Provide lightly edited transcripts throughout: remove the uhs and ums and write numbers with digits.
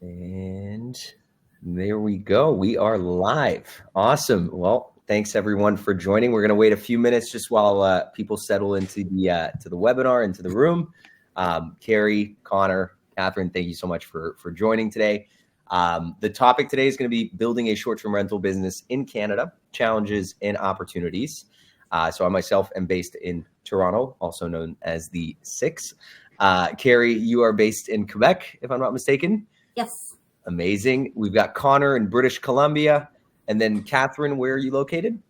And there we go. We are live. Awesome. Well, thanks everyone for joining. We're going to wait a few minutes just while people settle into the webinar, into the room. Carrie, Connor, Catherine, thank you so much for joining today. The topic today is going to be building a short-term rental business in Canada, challenges and opportunities. So I myself am based in Toronto, also known as the Six. Carrie, you are based in Quebec, if I'm not mistaken. Yes. Amazing. We've got Connor in British Columbia. And then Catherine, where are you located?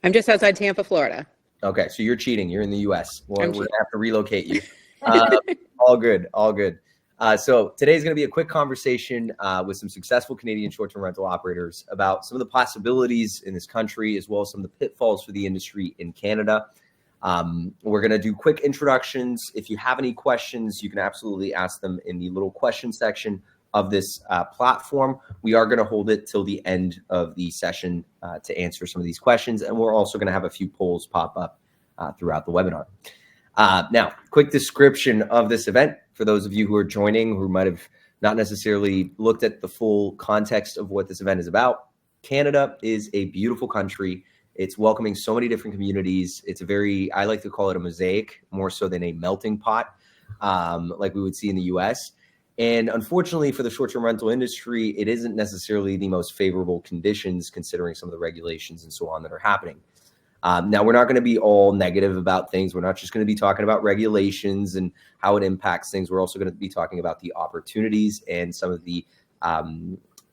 I'm just outside Tampa, Florida. Okay, so you're cheating. You're in the U.S. We're going to have to relocate you. All good. So today's going to be a quick conversation with some successful Canadian short-term rental operators about some of the possibilities in this country, as well as some of the pitfalls for the industry in Canada. We're going to do quick introductions. If you have any questions, you can absolutely ask them in the little question section of this platform. We are going to hold it till the end of the session to answer some of these questions. And we're also going to have a few polls pop up throughout the webinar. Now, quick description of this event for those of you who are joining who might have not necessarily looked at the full context of what this event is about. Canada is a beautiful country. It's welcoming so many different communities. It's I like to call it a mosaic more so than a melting pot like we would see in the US. And unfortunately for the short-term rental industry, it isn't necessarily the most favorable conditions considering some of the regulations and so on that are happening. Now, we're not going to be all negative about things. We're not just going to be talking about regulations and how it impacts things. We're also going to be talking about the opportunities and some of the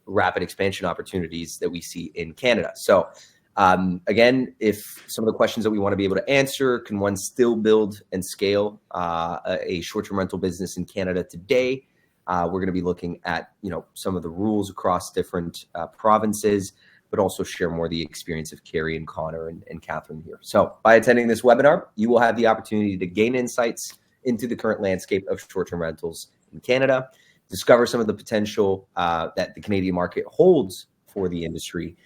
rapid expansion opportunities that we see in Canada. So again, if some of the questions that we want to be able to answer, can one still build and scale a short-term rental business in Canada today? We're going to be looking at, some of the rules across different provinces, but also share more of the experience of Carrie and Connor and Catherine here. So by attending this webinar, you will have the opportunity to gain insights into the current landscape of short-term rentals in Canada, discover some of the potential that the Canadian market holds for the industry,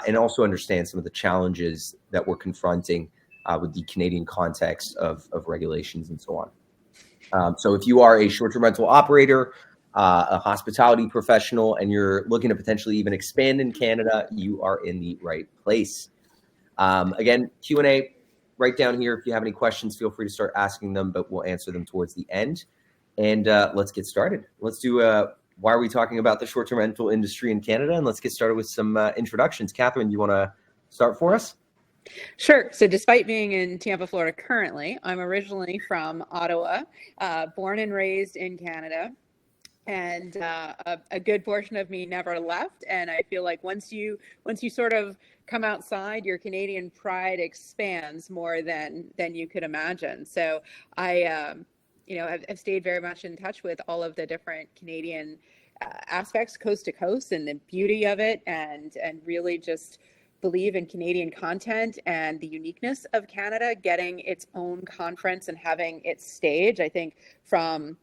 and also understand some of the challenges that we're confronting with the Canadian context of regulations and so on. So if you are a short-term rental operator, a hospitality professional, and you're looking to potentially even expand in Canada, you are in the right place. Again, Q&A right down here. If you have any questions, feel free to start asking them, but we'll answer them towards the end. And let's get started. Let's do why are we talking about the short-term rental industry in Canada? And let's get started with some introductions. Catherine, you want to start for us? Sure. So despite being in Tampa, Florida currently, I'm originally from Ottawa, born and raised in Canada. And a good portion of me never left. And I feel like once you sort of come outside, your Canadian pride expands more than you could imagine. So I've stayed very much in touch with all of the different Canadian aspects, coast to coast, and the beauty of it, and really just believe in Canadian content and the uniqueness of Canada getting its own conference and having its stage. I think from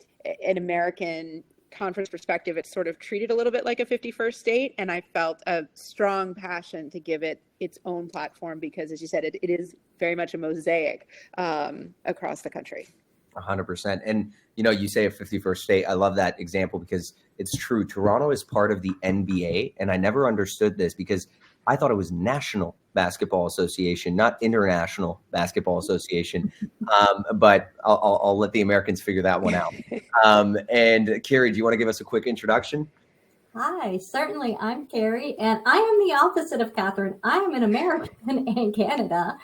an American conference perspective, it's sort of treated a little bit like a 51st state, and I felt a strong passion to give it its own platform because, as you said, it is very much a mosaic across the country. 100%. And, you say a 51st state. I love that example because it's true. Toronto is part of the NBA, and I never understood this because I thought it was National Basketball Association, not International Basketball Association. But I'll let the Americans figure that one out. And Carrie, do you want to give us a quick introduction? Hi, certainly. I'm Carrie, and I am the opposite of Catherine. I am an American in Canada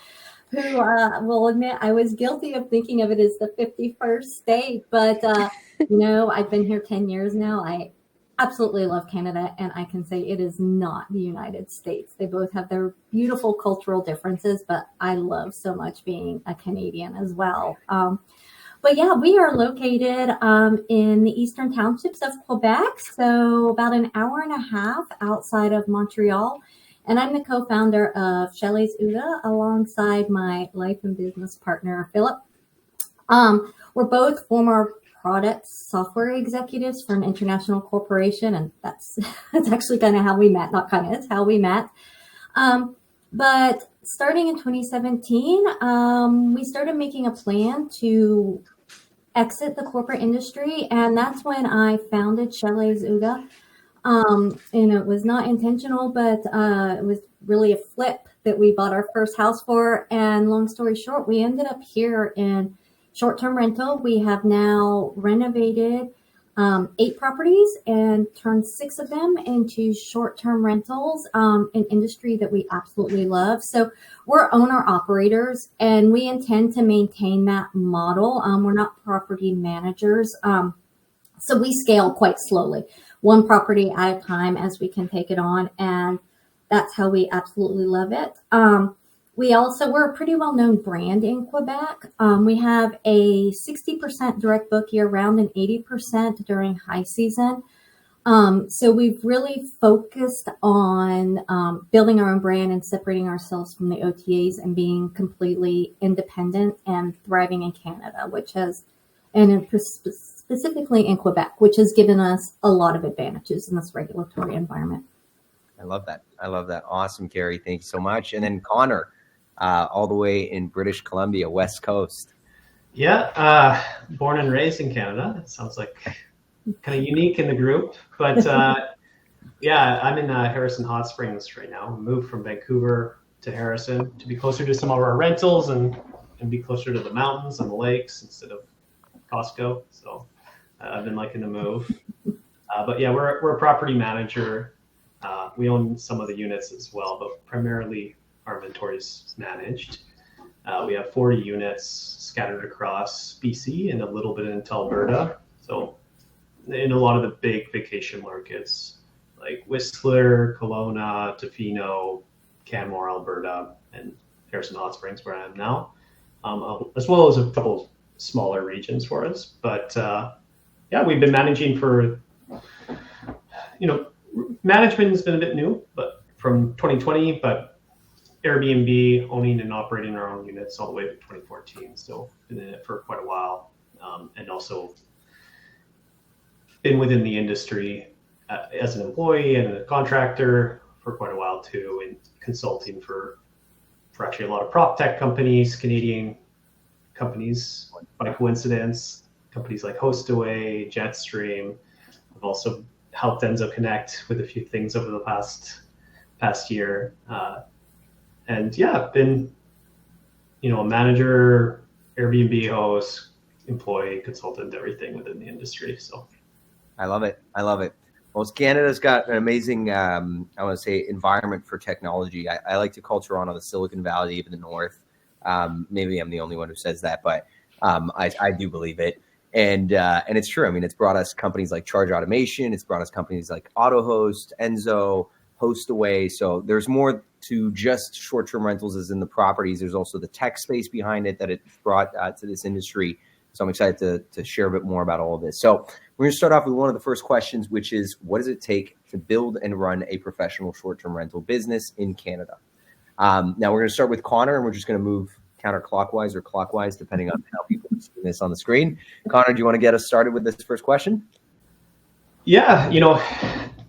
who will admit I was guilty of thinking of it as the 51st state. But, I've been here 10 years now. I absolutely love Canada, and I can say it is not the United States. They both have their beautiful cultural differences, but I love so much being a Canadian as well. But yeah, we are located in the eastern townships of Quebec, so about an hour and a half outside of Montreal. And I'm the co-founder of Shelley's Uda alongside my life and business partner, Philip. We're both former product software executives for an international corporation, and that's actually kind of how we met, not kind of, it's how we met. But starting in 2017, we started making a plan to exit the corporate industry, and that's when I founded Chalets Uga. And it was not intentional, but it was really a flip that we bought our first house for. And long story short, we ended up here in short-term rental. We have now renovated 8 properties and turned 6 of them into short-term rentals, an industry that we absolutely love. So we're owner operators, and we intend to maintain that model. We're not property managers. So we scale quite slowly, one property at a time as we can take it on. And that's how we absolutely love it. We're a pretty well-known brand in Quebec. We have a 60% direct book year-round and 80% during high season. So we've really focused on building our own brand and separating ourselves from the OTAs and being completely independent and thriving in Canada, specifically in Quebec, which has given us a lot of advantages in this regulatory environment. I love that. Awesome, Carrie. Thank you so much. And then Connor, all the way in British Columbia, West Coast. Yeah, born and raised in Canada. It sounds like kind of unique in the group, but yeah, I'm in Harrison Hot Springs right now. Moved from Vancouver to Harrison to be closer to some of our rentals and be closer to the mountains and the lakes instead of Costco. So I've been liking the move. But yeah, we're a property manager. We own some of the units as well, but primarily our inventory is managed. We have 40 units scattered across BC and a little bit into Alberta. So in a lot of the big vacation markets like Whistler, Kelowna, Tofino, Canmore, Alberta, and Harrison Hot Springs, where I am now, as well as a couple smaller regions for us. But yeah, we've been managing for, management has been a bit new, but from 2020, but Airbnb, owning and operating our own units all the way to 2014. So been in it for quite a while, and also been within the industry as an employee and a contractor for quite a while too, and consulting for actually a lot of prop tech companies, Canadian companies by coincidence, companies like HostAway, Jetstream. I've also helped Enzo Connect with a few things over the past year. And yeah, been, a manager, Airbnb host, employee, consultant, everything within the industry. So I love it. Well, Canada's got an amazing, environment for technology. I like to call Toronto the Silicon Valley of the North. Maybe I'm the only one who says that, but I do believe it. And it's true. I mean, it's brought us companies like Charge Automation. It's brought us companies like AutoHost, Enzo, HostAway. So there's more to just short-term rentals as in the properties. There's also the tech space behind it that it brought to this industry. So I'm excited to share a bit more about all of this. So we're going to start off with one of the first questions, which is, what does it take to build and run a professional short-term rental business in Canada? Now we're going to start with Connor, and we're just going to move counterclockwise or clockwise, depending on how people are seeing this on the screen. Connor, do you want to get us started with this first question? Yeah,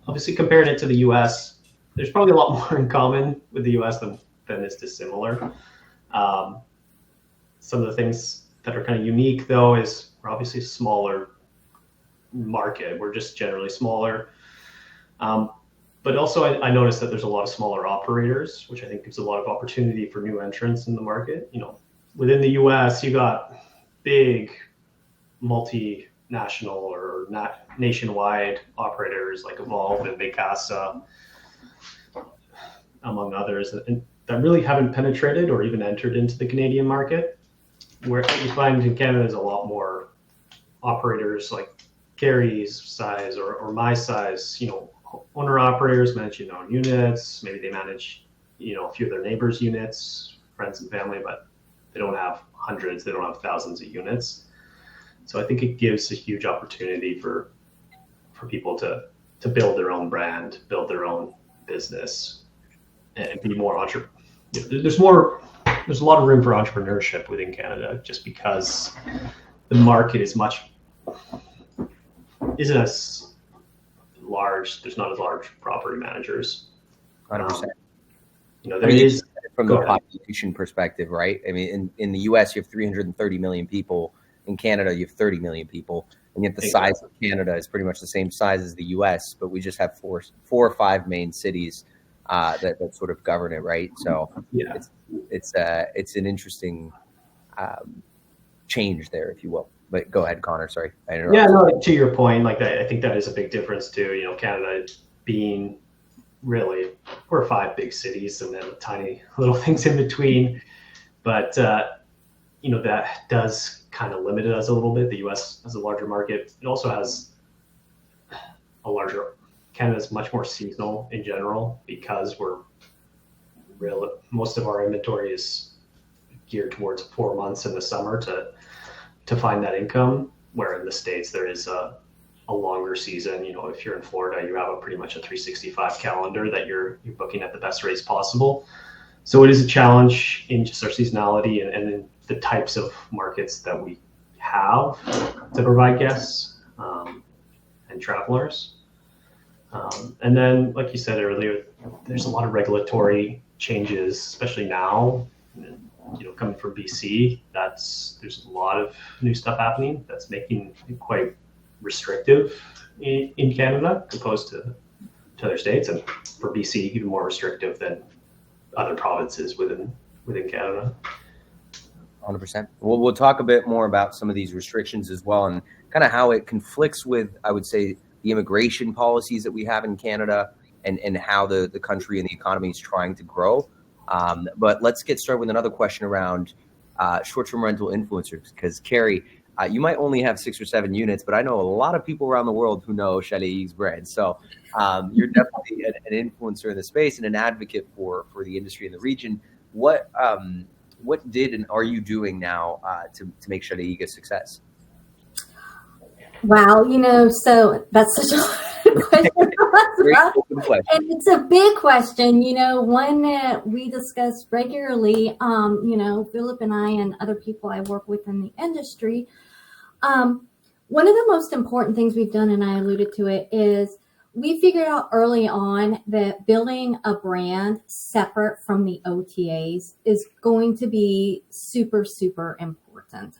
obviously comparing it to the US, there's probably a lot more in common with the US than is dissimilar. Some of the things that are kind of unique, though, is we're obviously a smaller market. We're just generally smaller. But also I noticed that there's a lot of smaller operators, which I think gives a lot of opportunity for new entrants in the market. Within the US, you got big multinational or nationwide operators like Evolve and Vacasa, among others, and that really haven't penetrated or even entered into the Canadian market. Where you find in Canada is a lot more operators like Carrie's size or my size, owner operators managing their own units. Maybe they manage, a few of their neighbors' units, friends and family, but they don't have hundreds, they don't have thousands of units. So I think it gives a huge opportunity for people to build their own brand, build their own business, and be more There's a lot of room for entrepreneurship within Canada, just because the market isn't as large. There's not as large property managers. 100%. There is from the population perspective, right? I mean, in the US, you have 330 million people. In Canada, you have 30 million people, and yet the size of Canada is pretty much the same size as the U.S., but we just have four or five main cities that sort of govern it, right? So Yeah. it's an interesting change there, if you will. But go ahead, Connor. Sorry. Yeah, no, to your point, like I think that is a big difference too. You know, Canada being really, we're 5 big cities and then tiny little things in between. But, you know, that does kind of limit us a little bit. The US has a larger market. It also has a larger, Canada's much more seasonal in general because most of our inventory is geared towards 4 months in the summer to find that income, where in the States there is a longer season. You know, if you're in Florida, you have pretty much a 365 calendar that you're booking at the best rates possible. So it is a challenge in just our seasonality and in the types of markets that we have to provide guests and travelers. And then, like you said earlier, there's a lot of regulatory changes, especially now. You know, coming from BC, there's a lot of new stuff happening that's making it quite restrictive in Canada opposed to other states, and for BC even more restrictive than other provinces within Canada. 100%. We'll talk a bit more about some of these restrictions as well, and kind of how it conflicts with, I would say, the immigration policies that we have in Canada, and how the country and the economy is trying to grow. But let's get started with another question around short-term rental influencers, because Carrie, you might only have 6 or 7 units, but I know a lot of people around the world who know Chalet X brand. So you're definitely an influencer in the space and an advocate for the industry in the region. What did and are you doing now to make Chalet X a success? Wow, you know, so that's such a question. And it's a big question, you know, one that we discuss regularly. You know, Philip and I and other people I work with in the industry. One of the most important things we've done, and I alluded to it, is we figured out early on that building a brand separate from the OTAs is going to be super, super important.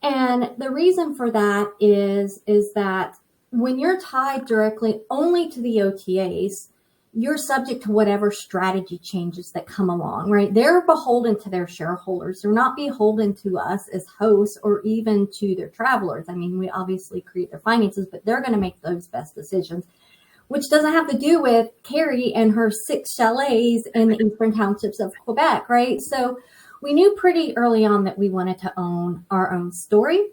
And the reason for that is that when you're tied directly only to the OTAs, you're subject to whatever strategy changes that come along, right? They're beholden to their shareholders. They're not beholden to us as hosts or even to their travelers. I mean, we obviously create their finances, but they're going to make those best decisions, which doesn't have to do with Carrie and her 6 chalets in the eastern townships of Quebec, right? So we knew pretty early on that we wanted to own our own story.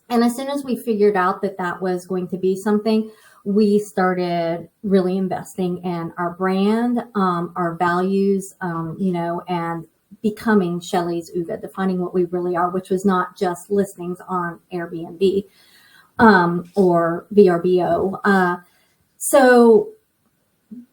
And as soon as we figured out that that was going to be something, we started really investing in our brand, our values, you know, and becoming Chalet's Uga, defining what we really are, which was not just listings on Airbnb or VRBO. So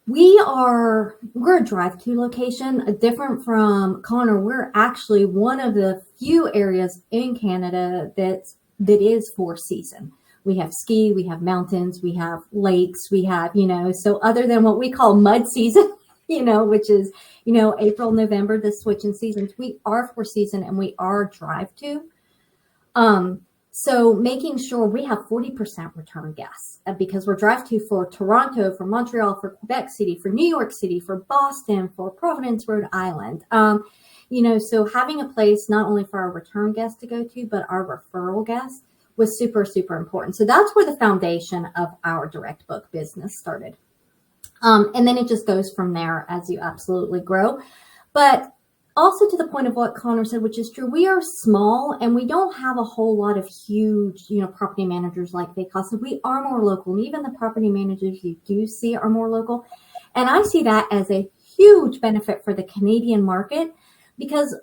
we're a drive-to location, different from Connor. We're actually one of the few areas in Canada that is 4-season. We have ski, we have mountains, we have lakes, we have, you know, so other than what we call mud season, you know, which is, you know, April, November, the switch in seasons, we are 4-season and we are drive-to. So making sure we have 40% return guests because we're drive-to for Toronto, for Montreal, for Quebec City, for New York City, for Boston, for Providence, Rhode Island. You know, so having a place not only for our return guests to go to, but our referral guests was super, super important. So that's where the foundation of our direct book business started. And then it just goes from there as you absolutely grow. But also to the point of what Connor said, which is true, we are small and we don't have a whole lot of huge, you know, property managers like Vacasa. We are more local. And even the property managers you do see are more local. And I see that as a huge benefit for the Canadian market because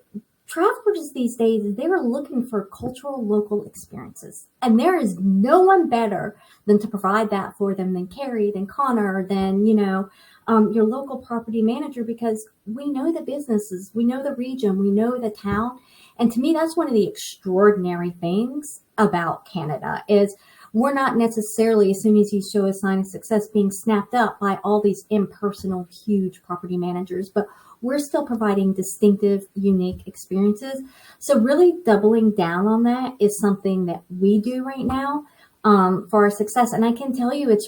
travelers these days, they're looking for cultural local experiences. And there is no one better than to provide that for them than Carrie, than Connor, than, you know, your local property manager, because we know the businesses, we know the region, we know the town. And to me, that's one of the extraordinary things about Canada is we're not necessarily, as soon as you show a sign of success, being snapped up by all these impersonal, huge property managers, but we're still providing distinctive, unique experiences. So really doubling down on that is something that we do right now for our success. And I can tell you it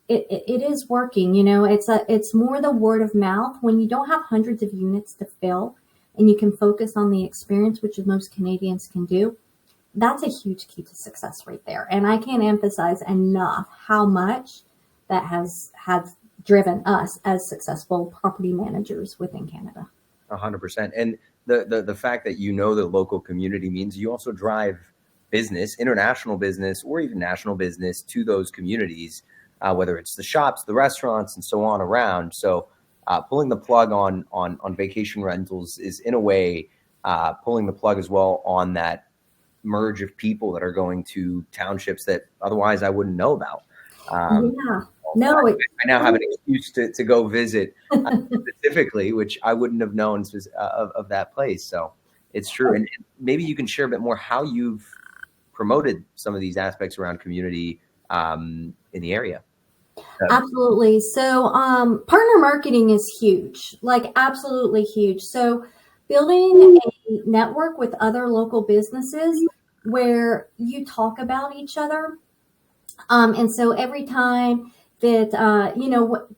is working. You know, it's more the word of mouth. When you don't have hundreds of units to fill and you can focus on the experience, which most Canadians can do, that's a huge key to success right there. And I can't emphasize enough how much that has driven us as successful property managers within Canada. 100%. And the fact that you know the local community means you also drive business, international business, or even national business to those communities, whether it's the shops, the restaurants, and so on around. So pulling the plug on vacation rentals is in a way pulling the plug as well on that merge of people that are going to townships that otherwise I wouldn't know about. Yeah. No, I now have an excuse to go visit specifically, which I wouldn't have known of that place. So it's true. And maybe you can share a bit more how you've promoted some of these aspects around community in the area. absolutely. So partner marketing is huge, like absolutely huge. So building a network with other local businesses where you talk about each other. And so every time that,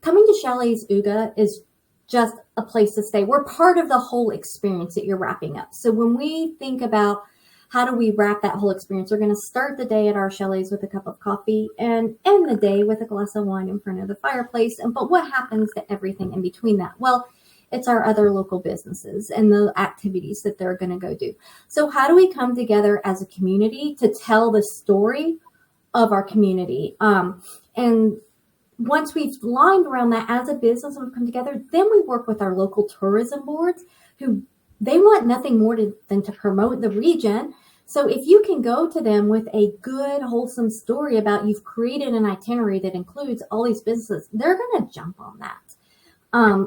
coming to Chalets Uga is just a place to stay. We're part of the whole experience that you're wrapping up. So when we think about how do we wrap that whole experience, we're going to start the day at our chalets with a cup of coffee and end the day with a glass of wine in front of the fireplace. But what happens to everything in between that? Well, it's our other local businesses and the activities that they're going to go do. So how do we come together as a community to tell the story of our community? And once we've lined around that as a business and we've come together, then we work with our local tourism boards who they want nothing more than to promote the region. So if you can go to them with a good, wholesome story about you've created an itinerary that includes all these businesses, they're going to jump on that.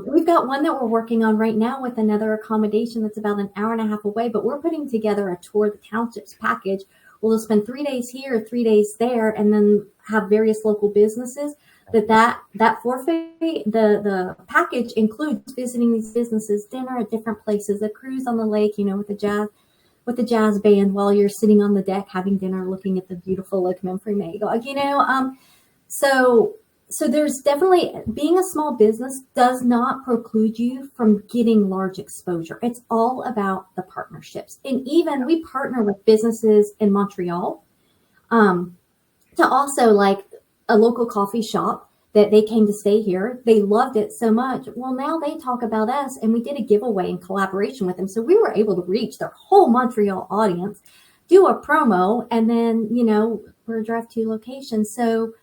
We've got one that we're working on right now with another accommodation that's about an hour and a half away, but we're putting together a tour of the townships package. We'll spend 3 days here, 3 days there, and then have various local businesses. That forfeit, the package includes visiting these businesses, dinner at different places, a cruise on the lake, with the jazz band while you're sitting on the deck having dinner, looking at the beautiful Lake Memphremagog. So there's definitely, being a small business does not preclude you from getting large exposure. It's all about the partnerships. And even we partner with businesses in Montreal to also, like a local coffee shop that they came to stay here. They loved it so much. Well, now they talk about us, and we did a giveaway in collaboration with them. So we were able to reach their whole Montreal audience, do a promo, and then, we're a drive to location. So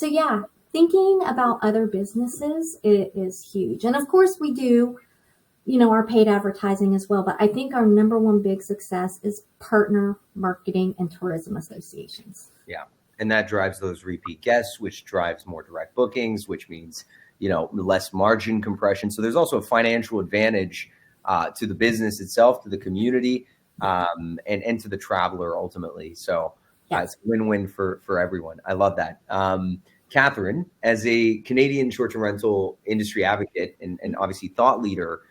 yeah, thinking about other businesses is huge. And of course we do, our paid advertising as well. But I think our number one big success is partner marketing and tourism associations. Yeah. And that drives those repeat guests, which drives more direct bookings, which means, less margin compression. So there's also a financial advantage to the business itself, to the community, and to the traveler ultimately. So it's a win-win for everyone. I love that. Catherine, as a Canadian short-term rental industry advocate and obviously thought leader,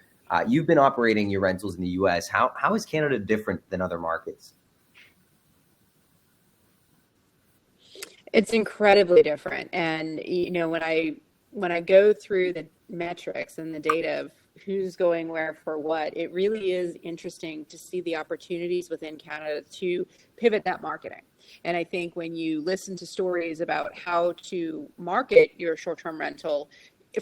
you've been operating your rentals in the U.S. How is Canada different than other markets? It's incredibly different. And, when I go through the metrics and the data of who's going where for what, it really is interesting to see the opportunities within Canada to pivot that marketing. And I think when you listen to stories about how to market your short-term rental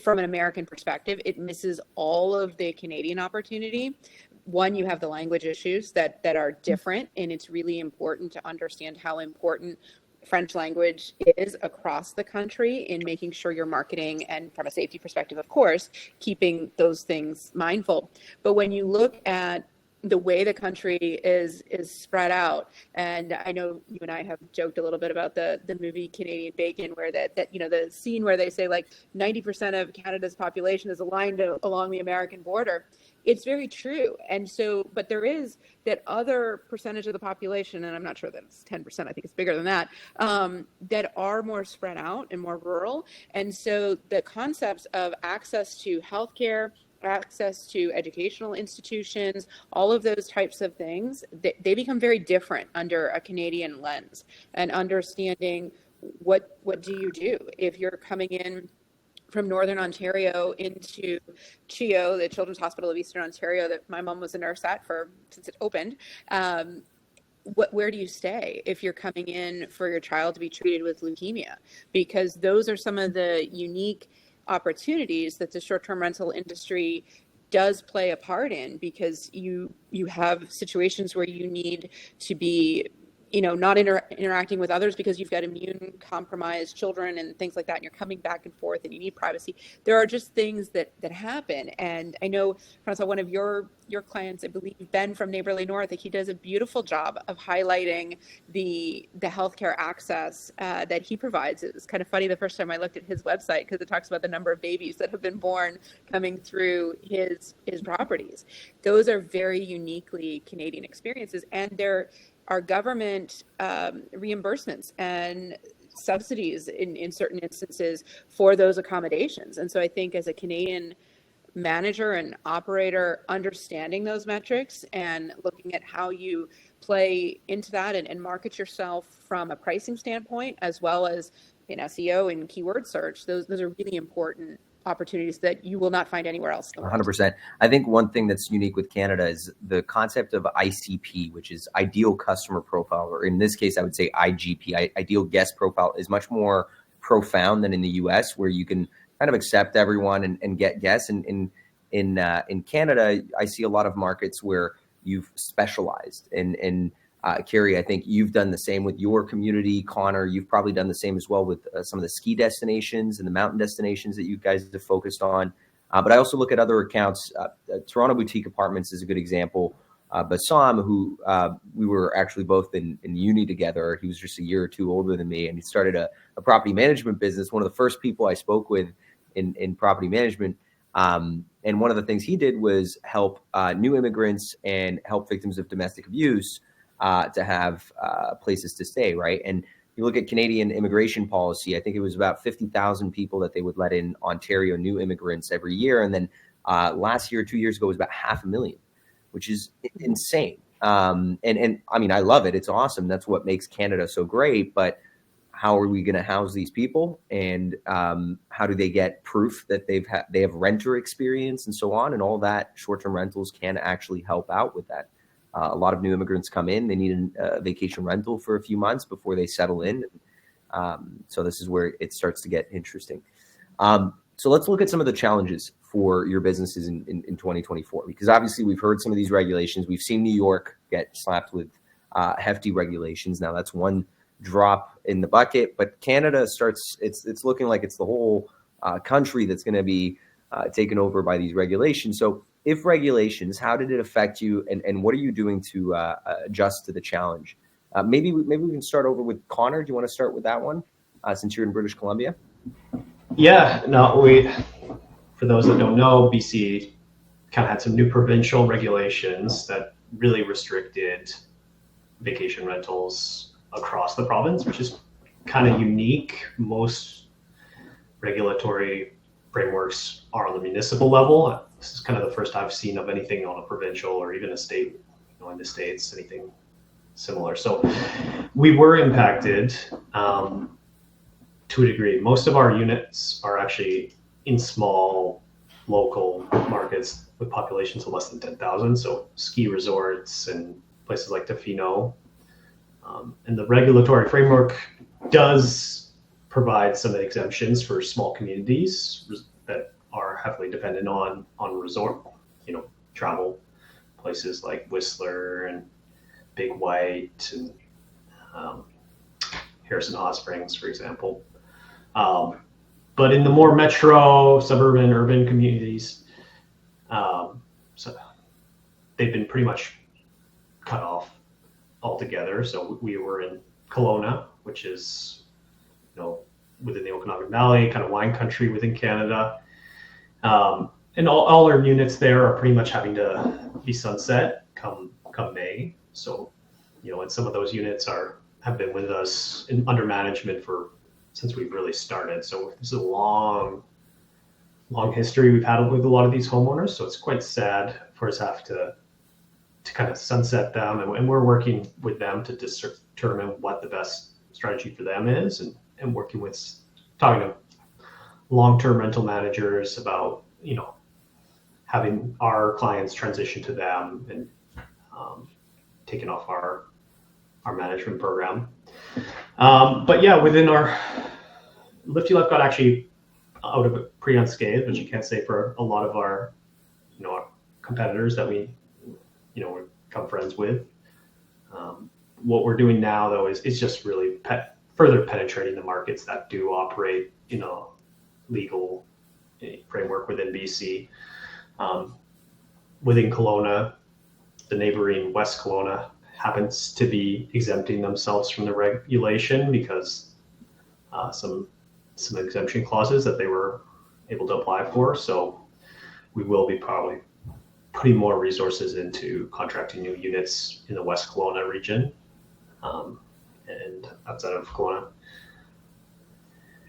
from an American perspective, it misses all of the Canadian opportunity. One, you have the language issues that are different, and it's really important to understand how important French language is across the country in making sure you're marketing, and from a safety perspective, of course, keeping those things mindful. But when you look at the way the country is spread out. And I know you and I have joked a little bit about the movie Canadian Bacon, where that the scene where they say like 90% of Canada's population is aligned along the American border. It's very true. And so, but there is that other percentage of the population, and I'm not sure that it's 10%, I think it's bigger than that, that are more spread out and more rural. And so the concepts of access to healthcare, access to educational institutions, all of those types of things, they become very different under a Canadian lens. And understanding what do you do if you're coming in from Northern Ontario into CHEO, the Children's Hospital of Eastern Ontario, that my mom was a nurse at since it opened. Where do you stay if you're coming in for your child to be treated with leukemia? Because those are some of the unique opportunities that the short-term rental industry does play a part in, because you have situations where you need to be not interacting with others because you've got immune compromised children and things like that, and you're coming back and forth and you need privacy. There are just things that happen. And I know, Francois, one of your clients, I believe Ben from Neighborly North, he does a beautiful job of highlighting the healthcare access that he provides. It was kind of funny the first time I looked at his website, because it talks about the number of babies that have been born coming through his properties. Those are very uniquely Canadian experiences, and there are government reimbursements and subsidies in certain instances for those accommodations. And so I think as a Canadian manager and operator, understanding those metrics and looking at how you play into that and market yourself from a pricing standpoint, as well as in SEO and keyword search, those are really important opportunities that you will not find anywhere else. 100%. I think one thing that's unique with Canada is the concept of ICP, which is ideal customer profile, or in this case, I would say IGP, ideal guest profile, is much more profound than in the US, where you can kind of accept everyone and get guests. And in Canada, I see a lot of markets where you've specialized. And Carrie, I think you've done the same with your community. Connor, you've probably done the same as well with some of the ski destinations and the mountain destinations that you guys have focused on. But I also look at other accounts. Toronto Boutique Apartments is a good example. Bassam, who we were actually both in uni together. He was just a year or two older than me, and he started a property management business. One of the first people I spoke with in property management. And one of the things he did was help new immigrants and help victims of domestic abuse to have places to stay, right? And you look at Canadian immigration policy, I think it was about 50,000 people that they would let in Ontario, new immigrants every year. And then last year, 2 years ago, it was about 500,000, which is insane. And I mean, I love it. It's awesome. That's what makes Canada so great. But how are we going to house these people? And how do they get proof that they have renter experience and so on? And all that short-term rentals can actually help out with that. A lot of new immigrants come in, they need a vacation rental for a few months before they settle in. So this is where it starts to get interesting. So let's look at some of the challenges for your businesses in 2024, because obviously we've heard some of these regulations. We've seen New York get slapped with hefty regulations. Now that's one drop in the bucket, but Canada it's looking like it's the whole country that's going to be taken over by these regulations. So if regulations, how did it affect you, and what are you doing to adjust to the challenge? Maybe we can start over with Connor. Do you want to start with that one, since you're in British Columbia? Yeah, no, for those that don't know, BC kind of had some new provincial regulations that really restricted vacation rentals across the province, which is kind of unique. Most regulatory frameworks are on the municipal level. This is kind of the first I've seen of anything on a provincial or even a state, in the States, anything similar. So we were impacted to a degree. Most of our units are actually in small local markets with populations of less than 10,000. So ski resorts and places like Tofino. And the regulatory framework does provide some exemptions for small communities that are heavily dependent on resort, travel places like Whistler and Big White and Harrison Hot Springs, for example. But in the more metro, suburban, urban communities, so they've been pretty much cut off altogether. So we were in Kelowna, which is, within the Okanagan Valley, kind of wine country within Canada. And all our units there are pretty much having to be sunset come May. So, and some of those units have been with us under management since we've really started. So this is a long history we've had with a lot of these homeowners. So it's quite sad for us to have to kind of sunset them, and we're working with them to determine what the best strategy for them is, and talking to long-term rental managers about, having our clients transition to them and taking off our management program. But yeah, within our Lift You Left got actually out of it pretty unscathed, which you can't say for a lot of our, our competitors that we become friends with. What we're doing now, though, is just really further penetrating the markets that do operate in a legal framework within BC. Within Kelowna, the neighboring West Kelowna happens to be exempting themselves from the regulation because some exemption clauses that they were able to apply for. So we will be probably putting more resources into contracting new units in the West Kelowna region and outside of Kelowna.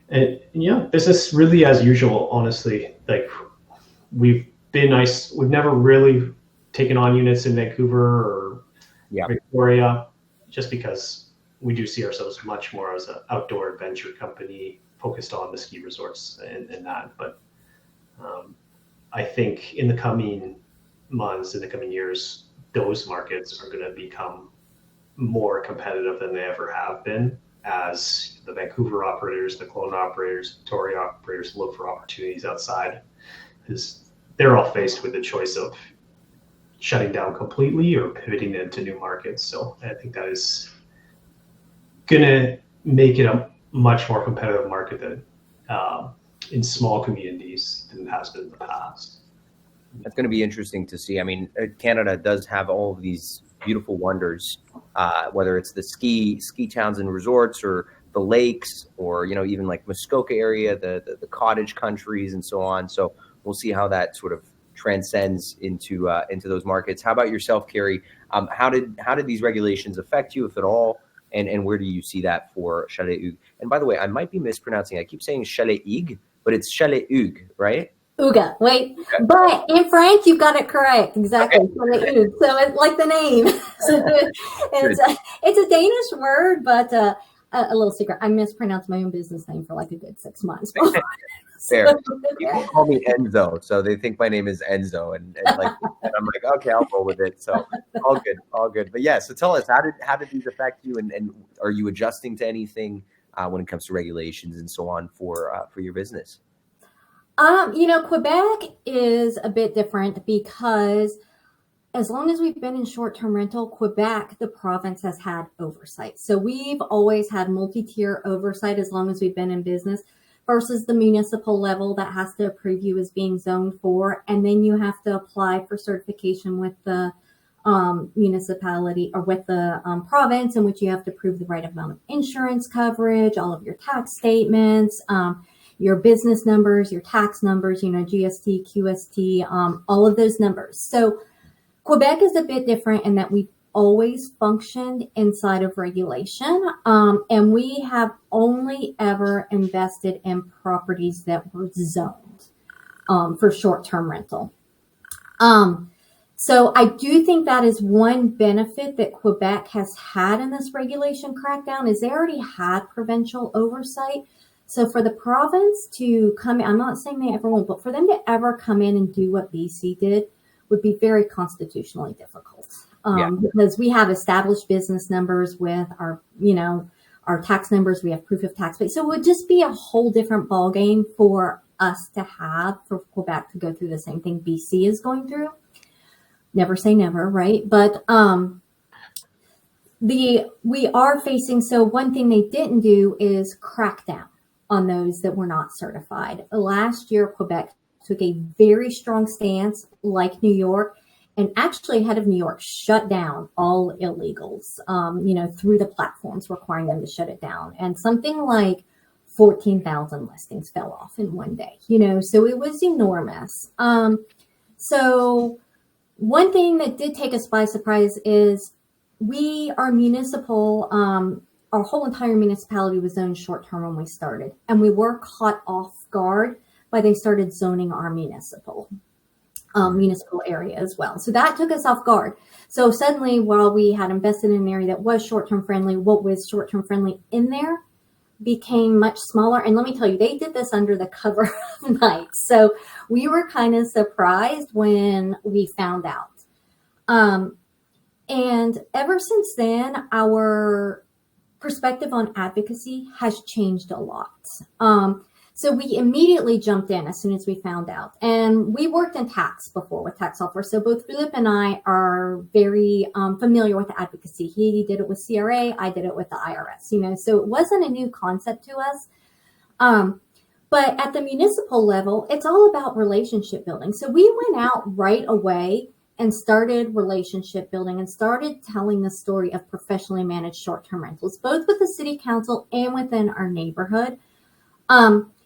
And business really as usual, honestly. Like we've never really taken on units in Vancouver or Victoria, just because we do see ourselves much more as an outdoor adventure company focused on the ski resorts and that. But I think in the coming months, in the coming years, those markets are going to become more competitive than they ever have been, as the Vancouver operators, the Kelowna operators, Victoria operators look for opportunities outside, because they're all faced with the choice of shutting down completely or pivoting into new markets. So I think that is going to make it a much more competitive market than in small communities than it has been in the past. That's going to be interesting to see. I mean, Canada does have all of these beautiful wonders, whether it's the ski towns and resorts, or the lakes, or even like Muskoka area, the cottage countries, and so on. So we'll see how that sort of transcends into those markets. How about yourself, Carrie? How did these regulations affect you, if at all? And where do you see that for Chalet Hugues? And by the way, I might be mispronouncing. I keep saying Chalet Hugues, but it's Chalet Hugues, right? Uga, wait. Okay. But in French, you got it correct. Exactly. Okay. So it's like the name. So it's a Danish word, but a little secret. I mispronounced my own business name for like a good 6 months. Fair. People call me Enzo, so they think my name is Enzo, and I'm like, okay, I'll roll with it. So all good. But yeah, so tell us, how did these affect you, and are you adjusting to anything when it comes to regulations and so on for your business? Quebec is a bit different because as long as we've been in short-term rental, Quebec, the province, has had oversight. So we've always had multi-tier oversight as long as we've been in business, versus the municipal level that has to approve you as being zoned for. And then you have to apply for certification with the municipality or with the province, in which you have to prove the right amount of insurance coverage, all of your tax statements, your business numbers, your tax numbers, GST, QST, all of those numbers. So Quebec is a bit different in that we've always functioned inside of regulation. And we have only ever invested in properties that were zoned for short-term rental. So I do think that is one benefit that Quebec has had in this regulation crackdown, is they already had provincial oversight. So for the province to come in, I'm not saying they ever won't, but for them to ever come in and do what BC did would be very constitutionally difficult. Because we have established business numbers with our tax numbers, we have proof of tax. So it would just be a whole different ballgame for us to have, for Quebec to go through the same thing BC is going through. Never say never, right? But we are facing, so one thing they didn't do is crack down on those that were not certified. Last year, Quebec took a very strong stance, like New York, and actually head of New York shut down all illegals, through the platforms requiring them to shut it down. And something like 14,000 listings fell off in one day, so it was enormous. So one thing that did take us by surprise is our municipal, our whole entire municipality was zoned short-term when we started, and we were caught off guard by they started zoning our municipal area as well. So that took us off guard. So suddenly, while we had invested in an area that was short-term friendly, what was short-term friendly in there became much smaller. And let me tell you, they did this under the cover of night. So we were kind of surprised when we found out. And ever since then, our perspective on advocacy has changed a lot. So we immediately jumped in as soon as we found out. And we worked in tax before with tax software. So both Philip and I are very familiar with advocacy. He did it with CRA, I did it with the IRS, so it wasn't a new concept to us. But at the municipal level, it's all about relationship building. So we went out right away and started relationship building and started telling the story of professionally managed short-term rentals, both with the city council and within our neighborhood.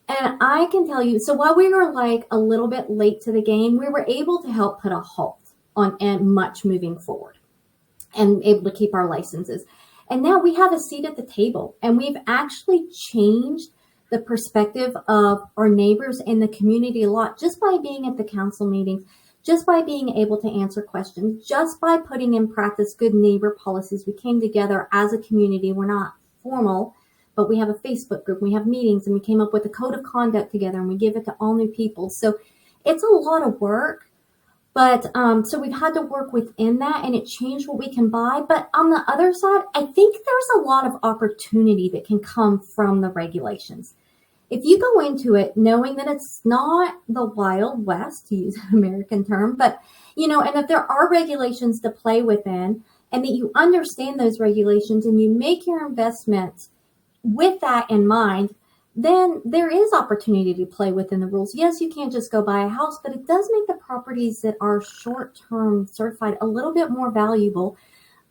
And I can tell you, so while we were like a little bit late to the game, we were able to help put a halt on and much moving forward and able to keep our licenses. And now we have a seat at the table, and we've actually changed the perspective of our neighbors and the community a lot just by being at the council meetings, just by being able to answer questions, just by putting in practice good neighbor policies. We came together as a community. We're not formal, but we have a Facebook group, we have meetings, and we came up with a code of conduct together, and we give it to all new people. So it's a lot of work, but so we've had to work within that, and it changed what we can buy. But on the other side, I think there's a lot of opportunity that can come from the regulations. If you go into it knowing that it's not the Wild West, to use an American term, but, and that there are regulations to play within, and that you understand those regulations and you make your investments with that in mind, then there is opportunity to play within the rules. Yes, you can't just go buy a house, but it does make the properties that are short-term certified a little bit more valuable.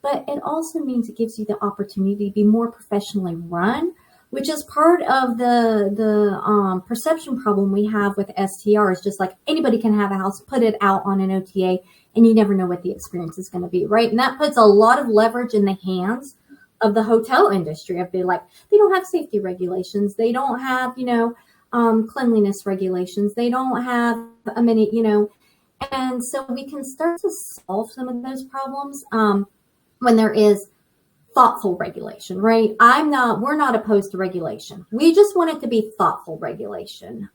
But it also means it gives you the opportunity to be more professionally run, which is part of the perception problem we have with STRs. Just like anybody can have a house, put it out on an OTA, and you never know what the experience is going to be, right? And that puts a lot of leverage in the hands of the hotel industry. They don't have safety regulations. They don't have, cleanliness regulations. They don't have and so we can start to solve some of those problems when there is thoughtful regulation, right? We're not opposed to regulation. We just want it to be thoughtful regulation.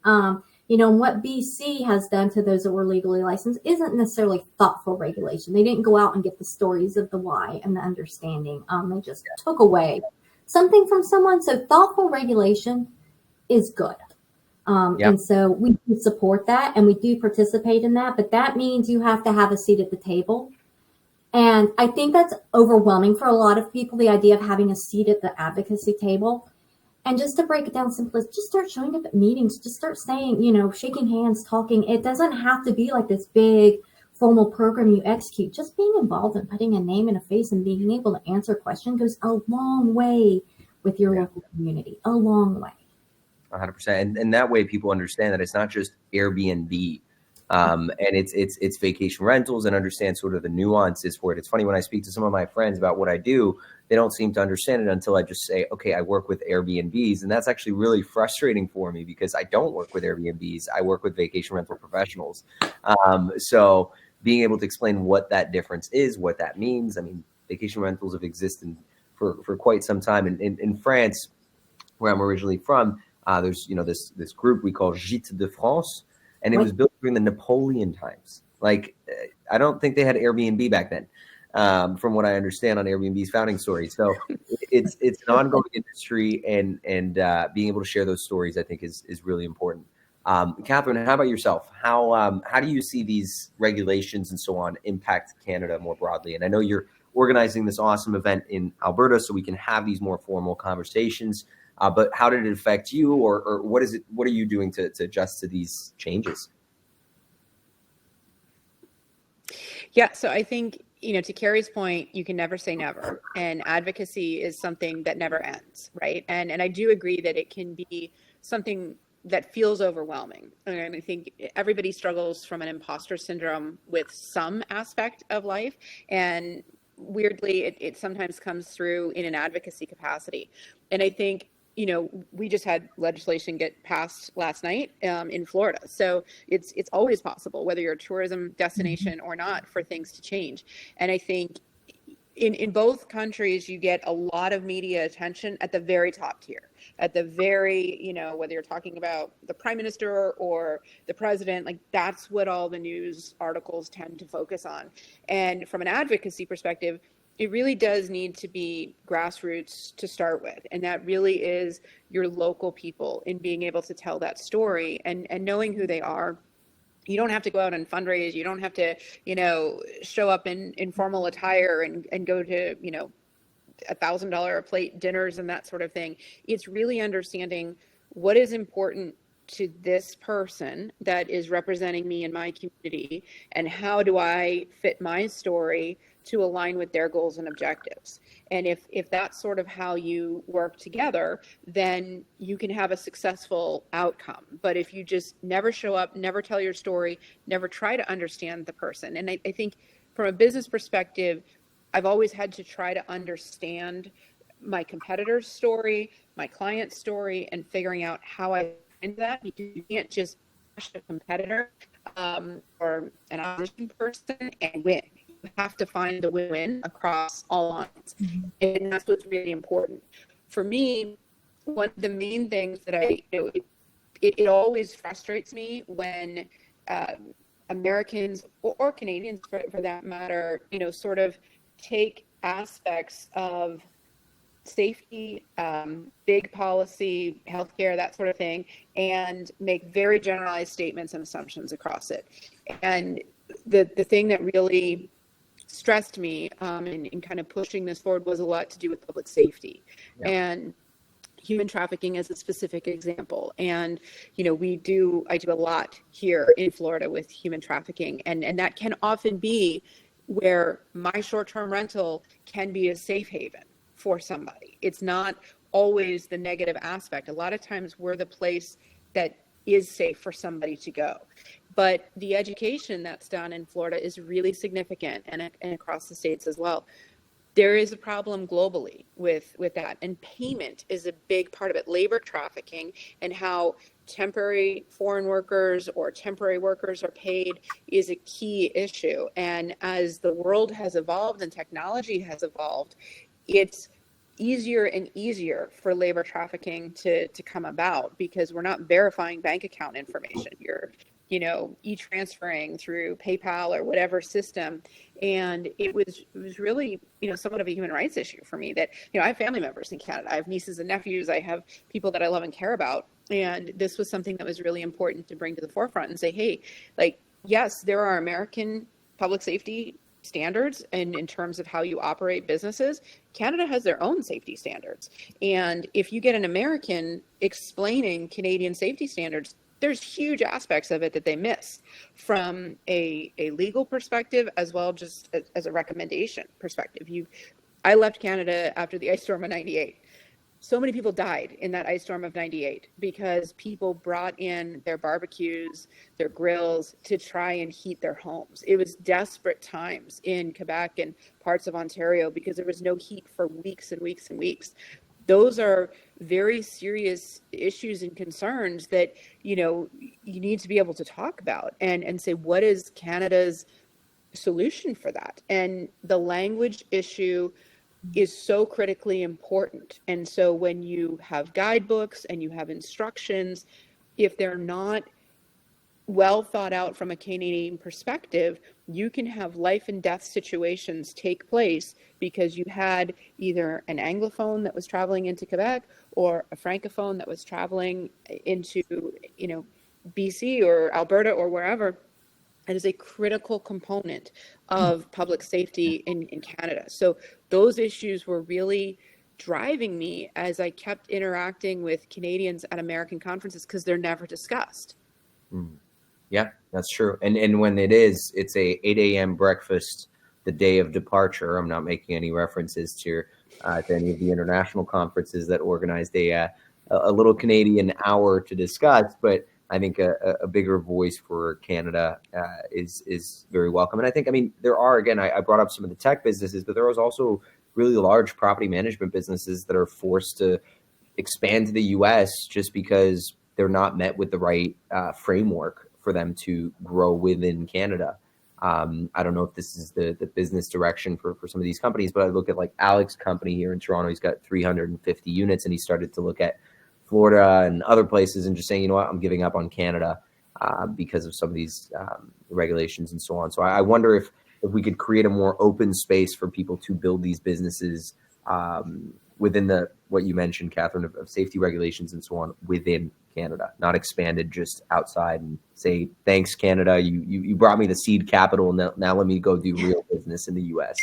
What BC has done to those that were legally licensed isn't necessarily thoughtful regulation. They didn't go out and get the stories of the why and the understanding. They just took away something from someone. So thoughtful regulation is good. And so we do support that, and we do participate in that, but that means you have to have a seat at the table. And I think that's overwhelming for a lot of people, the idea of having a seat at the advocacy table. And just to break it down simply, just start showing up at meetings, just start saying, shaking hands, talking. It doesn't have to be like this big formal program you execute. Just being involved and putting a name and a face and being able to answer questions goes a long way with your local community, a long way. 100%. And that way people understand that it's not just Airbnb. And it's vacation rentals, and understand sort of the nuances for it. It's funny when I speak to some of my friends about what I do, they don't seem to understand it until I just say, okay, I work with Airbnbs. And that's actually really frustrating for me because I don't work with Airbnbs. I work with vacation rental professionals. So being able to explain what that difference is, what that means. I mean, vacation rentals have existed for quite some time. In France, where I'm originally from, there's, this group we call Gîtes de France. And it was built during the Napoleon times. I don't think they had Airbnb back then, from what I understand on Airbnb's founding story. So it's an ongoing industry, and being able to share those stories, I think, is really important. Catherine, how about yourself? How do you see these regulations and so on impact Canada more broadly? And I know you're organizing this awesome event in Alberta, so we can have these more formal conversations. But how did it affect you, or what is it? What are you doing to adjust to these changes? Yeah, so I think, to Carrie's point, you can never say never, and advocacy is something that never ends, right? And I do agree that it can be something that feels overwhelming. And I think everybody struggles from an imposter syndrome with some aspect of life, and weirdly, it sometimes comes through in an advocacy capacity. And I think, we just had legislation get passed last night in Florida. So it's always possible, whether you're a tourism destination or not, for things to change. And I think in both countries, you get a lot of media attention at the very top tier, at the very, whether you're talking about the prime minister or the president, like that's what all the news articles tend to focus on. And from an advocacy perspective, it really does need to be grassroots to start with. And that really is your local people in being able to tell that story and knowing who they are. You don't have to go out and fundraise. You don't have to, show up in formal attire and go to, $1,000 a plate dinners and that sort of thing. It's really understanding what is important to this person that is representing me in my community, and how do I fit my story to align with their goals and objectives. And if that's sort of how you work together, then you can have a successful outcome. But if you just never show up, never tell your story, never try to understand the person. And I think from a business perspective, I've always had to try to understand my competitor's story, my client's story, and figuring out how I into that, because you can't just bash a competitor or an opposition person and win. You have to find the win-win across all lines. And that's what's really important. For me, one of the main things that it always frustrates me when Americans or Canadians for that matter, sort of take aspects of safety, big policy, healthcare, that sort of thing, and make very generalized statements and assumptions across it. And the thing that really stressed me in kind of pushing this forward was a lot to do with public safety. Yeah. And human trafficking as a specific example. And, I do a lot here in Florida with human trafficking, and that can often be where my short-term rental can be a safe haven for somebody. It's not always the negative aspect. A lot of times we're the place that is safe for somebody to go. But the education that's done in Florida is really significant, and across the states as well. There is a problem globally with that, and payment is a big part of it. Labor trafficking and how temporary foreign workers or temporary workers are paid is a key issue. And as the world has evolved and technology has evolved, it's easier and easier for labor trafficking to come about, because we're not verifying bank account information. You're e-transferring through PayPal or whatever system. And it was really, somewhat of a human rights issue for me that, I have family members in Canada. I have nieces and nephews. I have people that I love and care about. And this was something that was really important to bring to the forefront and say, hey, yes, there are American public safety standards, and in terms of how you operate businesses, Canada has their own safety standards. And if you get an American explaining Canadian safety standards, there's huge aspects of it that they miss from a legal perspective, as well just as a recommendation perspective. I left Canada after the ice storm of 98. So many people died in that ice storm of 98 because people brought in their barbecues, their grills to try and heat their homes. It was desperate times in Quebec and parts of Ontario because there was no heat for weeks and weeks and weeks. Those are very serious issues and concerns that, you need to be able to talk about and say, what is Canada's solution for that? And the language issue is so critically important. And so when you have guidebooks and you have instructions, if they're not well thought out from a Canadian perspective, you can have life and death situations take place because you had either an Anglophone that was traveling into Quebec or a Francophone that was traveling into, BC or Alberta or wherever. It is a critical component of public safety in Canada. So those issues were really driving me as I kept interacting with Canadians at American conferences, because they're never discussed. Yeah, that's true. And when it's a 8 a.m. breakfast the day of departure. I'm not making any references to any of the international conferences that organized a little Canadian hour to discuss, but I think a bigger voice for Canada is very welcome. And I think, I mean, there are, again, I brought up some of the tech businesses, but there was also really large property management businesses that are forced to expand to the US just because they're not met with the right framework for them to grow within Canada. I don't know if this is the business direction for some of these companies, but I look at like Alex's company here in Toronto. He's got 350 units, and he started to look at Florida and other places and just saying, you know what, I'm giving up on Canada because of some of these regulations and so on. So I wonder if we could create a more open space for people to build these businesses within what you mentioned, Catherine, of safety regulations and so on within Canada, not expanded just outside and say, thanks, Canada. You brought me the seed capital. Now let me go do real business in the US.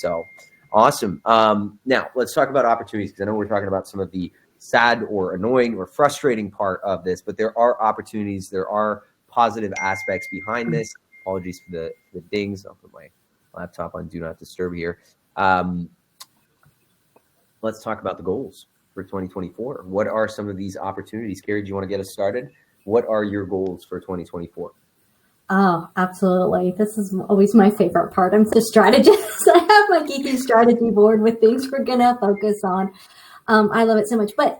So awesome. Now let's talk about opportunities, because I know we're talking about some of the sad or annoying or frustrating part of this, but there are opportunities. There are positive aspects behind this. Apologies for the dings. I'll put my laptop on Do Not Disturb here. Let's talk about the goals for 2024. What are some of these opportunities? Carrie, do you want to get us started? What are your goals for 2024? Oh, absolutely. This is always my favorite part. I'm the strategist. I have my geeky strategy board with things we're going to focus on. I love it so much. But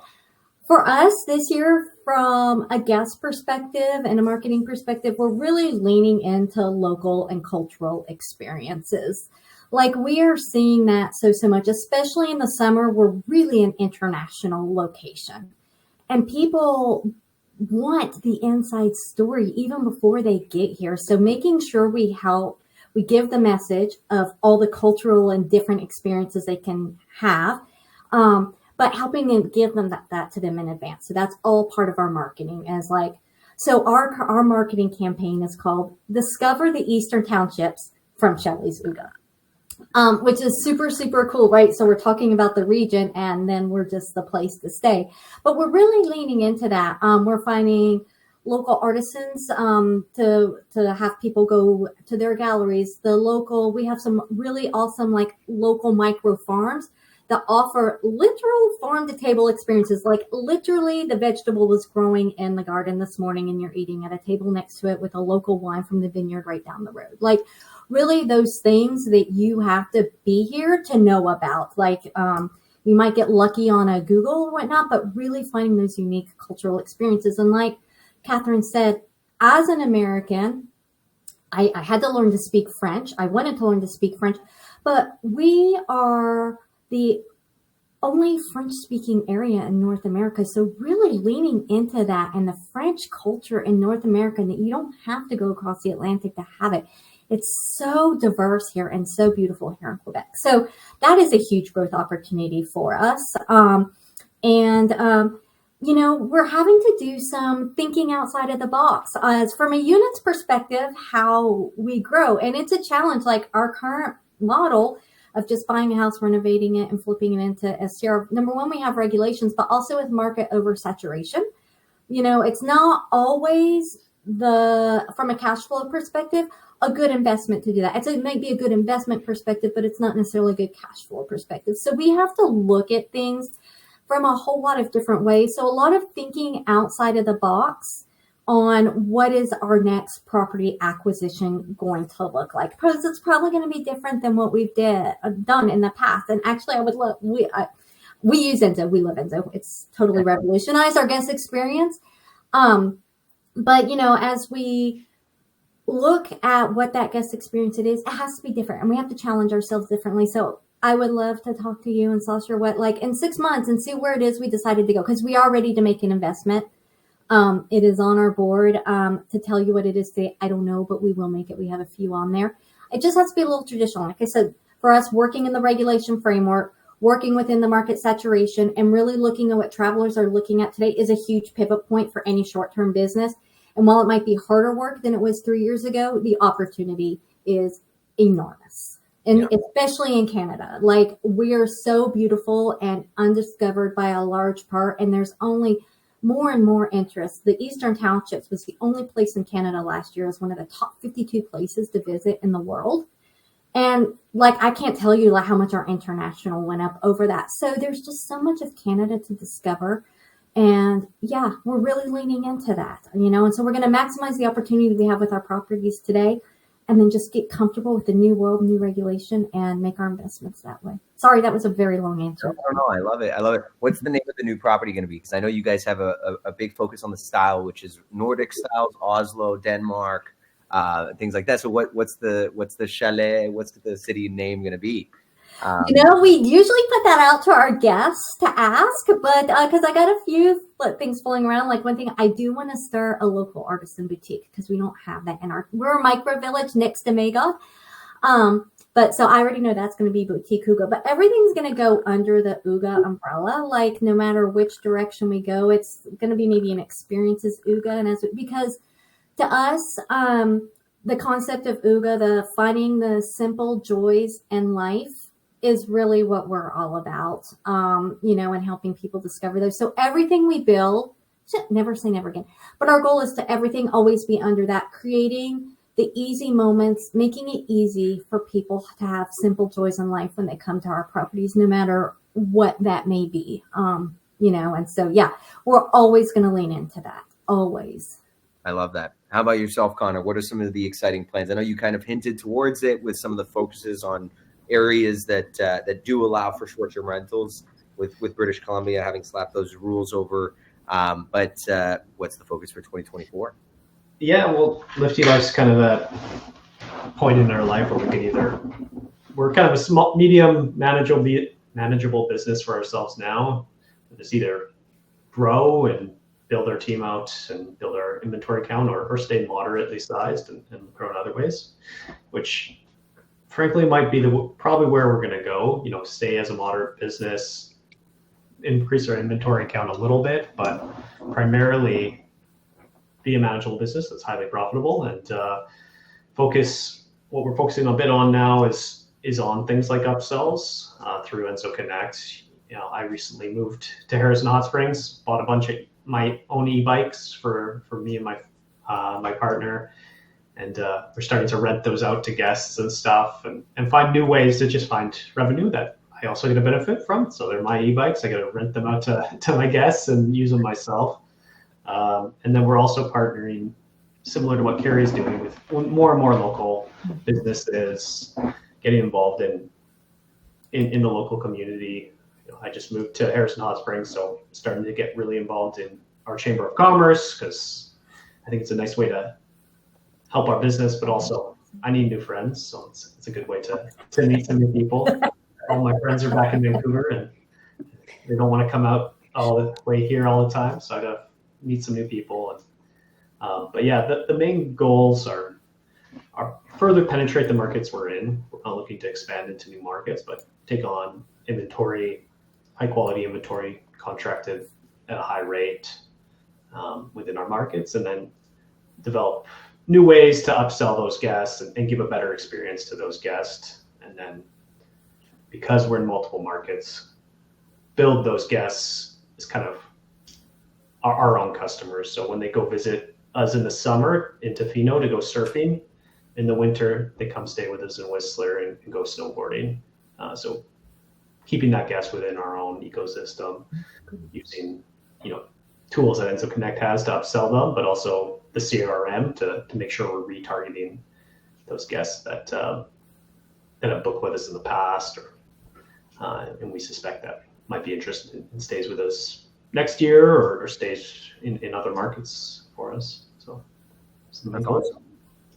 for us this year, from a guest perspective and a marketing perspective, we're really leaning into local and cultural experiences. Like, we are seeing that so much, especially in the summer. We're really an international location, and people want the inside story even before they get here. So making sure we give the message of all the cultural and different experiences they can have, but helping them give them that to them in advance. So that's all part of our marketing. So our marketing campaign is called Discover the Eastern Townships from Shelley's Uga. Which is super, super cool, right? So we're talking about the region, and then we're just the place to stay. But we're really leaning into that. We're finding local artisans to have people go to their galleries. We have some really awesome like local micro farms that offer literal farm to table experiences. Like, literally the vegetable was growing in the garden this morning, and you're eating at a table next to it with a local wine from the vineyard right down the road. Like, really those things that you have to be here to know about. Like, you might get lucky on a Google or whatnot, but really finding those unique cultural experiences. And like Catherine said, as an American, I had to learn to speak French. I wanted to learn to speak French, but we are the only French-speaking area in North America. So really leaning into that and the French culture in North America, and that you don't have to go across the Atlantic to have it. It's so diverse here and so beautiful here in Quebec. So that is a huge growth opportunity for us. We're having to do some thinking outside of the box as from a units perspective, how we grow. And it's a challenge. Like, our current model of just buying a house, renovating it, and flipping it into STR. Number one, we have regulations, but also with market oversaturation. It's not always from a cash flow perspective, a good investment to do that. It might be a good investment perspective, but it's not necessarily a good cash flow perspective. So we have to look at things from a whole lot of different ways. So a lot of thinking outside of the box on what is our next property acquisition going to look like, because it's probably going to be different than what we've done in the past. And actually, I would love, we use Enzo. We love Enzo. It's totally revolutionized our guest experience. But as we look at what that guest experience it has to be different, and we have to challenge ourselves differently. So I would love to talk to you and Sasha in 6 months and see where it is we decided to go, because we are ready to make an investment. It is on our board. To tell you what it is today, I don't know, but we will make it. We have a few on there. It just has to be a little traditional. Like I said, for us, working in the regulation framework, working within the market saturation, and really looking at what travelers are looking at today is a huge pivot point for any short-term business. And while it might be harder work than it was 3 years ago, the opportunity is enormous. And especially in Canada, like, we are so beautiful and undiscovered by a large part. And there's only more and more interest. The Eastern Townships was the only place in Canada last year as one of the top 52 places to visit in the world. And like, I can't tell you like how much our international went up over that. So there's just so much of Canada to discover. And yeah, we're really leaning into that, and so we're going to maximize the opportunity we have with our properties today, and then just get comfortable with the new world, new regulation, and make our investments that way. Sorry, that was a very long answer. No, I love it. I love it. What's the name of the new property going to be? Because I know you guys have a big focus on the style, which is Nordic styles, Oslo, Denmark, things like that. So what's the chalet? What's the city name going to be? We usually put that out to our guests to ask, but because I got a few things flowing around, like one thing I do want to start a local artisan boutique because we don't have that we're a micro village next to Magog. But so I already know that's going to be boutique Uga, but everything's going to go under the Uga umbrella. Like no matter which direction we go, it's going to be maybe an experiences Uga, and because to us, the concept of Uga, the finding the simple joys in life, is really what we're all about, and helping people discover those. So everything we build, never say never again, but our goal is to everything always be under that, creating the easy moments, making it easy for people to have simple joys in life when they come to our properties, no matter what that may be, and so, yeah, we're always going to lean into that, always. I love that. How about yourself, Connor? What are some of the exciting plans? I know you kind of hinted towards it with some of the focuses on areas that do allow for short-term rentals, with British Columbia having slapped those rules over. But what's the focus for 2024? Yeah, well, Lifty Life's kind of that point in our life where we can we're kind of a small, medium, manageable business for ourselves now. Just either grow and build our team out and build our inventory count, or stay moderately sized and grow in other ways, which frankly might be probably where we're going to go. Stay as a moderate business, increase our inventory count a little bit, but primarily be a manageable business that's highly profitable, and what we're focusing a bit on now is on things like upsells through Enzo Connect. I recently moved to Harrison Hot Springs, bought a bunch of my own e-bikes for me and my partner. And we're starting to rent those out to guests and stuff, and find new ways to just find revenue that I also get a benefit from. So they're my e-bikes. I got to rent them out to my guests and use them myself. And then we're also partnering, similar to what Carrie's doing, with more and more local businesses, getting involved in the local community. I just moved to Harrison Hot Springs, so starting to get really involved in our Chamber of Commerce, because I think it's a nice way to help our business, but also I need new friends, so it's a good way to meet some new people. All my friends are back in Vancouver, and they don't want to come out all the way here all the time, so I gotta meet some new people. And but yeah, the main goals are further penetrate the markets we're in. We're not looking to expand into new markets, but take on inventory, high quality inventory, contracted at a high rate within our markets, and then develop new ways to upsell those guests and give a better experience to those guests. And then, because we're in multiple markets, build those guests as kind of our own customers. So when they go visit us in the summer in Tofino to go surfing, in the winter they come stay with us in Whistler and go snowboarding. So keeping that guest within our own ecosystem, using tools that Enzo Connect has to upsell them, but also the CRM to make sure we're retargeting those guests that have booked with us in the past, and we suspect that might be interested and stays with us next year, or stays in other markets for us. So that's awesome.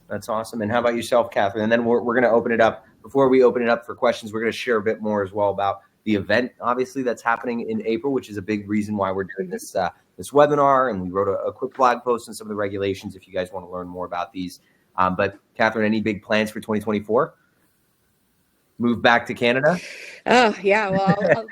That's awesome. And how about yourself, Catherine? And then we're going to open it up. Before we open it up for questions, we're going to share a bit more as well about the event, obviously, that's happening in April, which is a big reason why we're doing this webinar. And we wrote a quick blog post on some of the regulations if you guys want to learn more about these. But Catherine, any big plans for 2024? Move back to Canada? Oh, yeah. Well,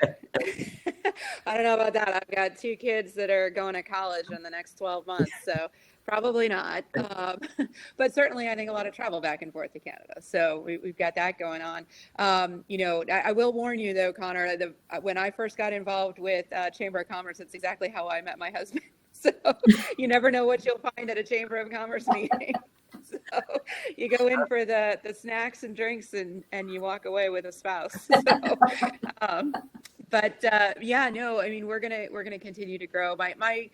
I don't know about that. I've got 2 kids that are going to college in the next 12 months, so probably not. But certainly, I think a lot of travel back and forth to Canada. So we've got that going on. I will warn you, though, Connor, when I first got involved with Chamber of Commerce, it's exactly how I met my husband. So you never know what you'll find at a Chamber of Commerce meeting. So you go in for the snacks and drinks and you walk away with a spouse. So, but yeah, no, I mean, we're gonna continue to grow. My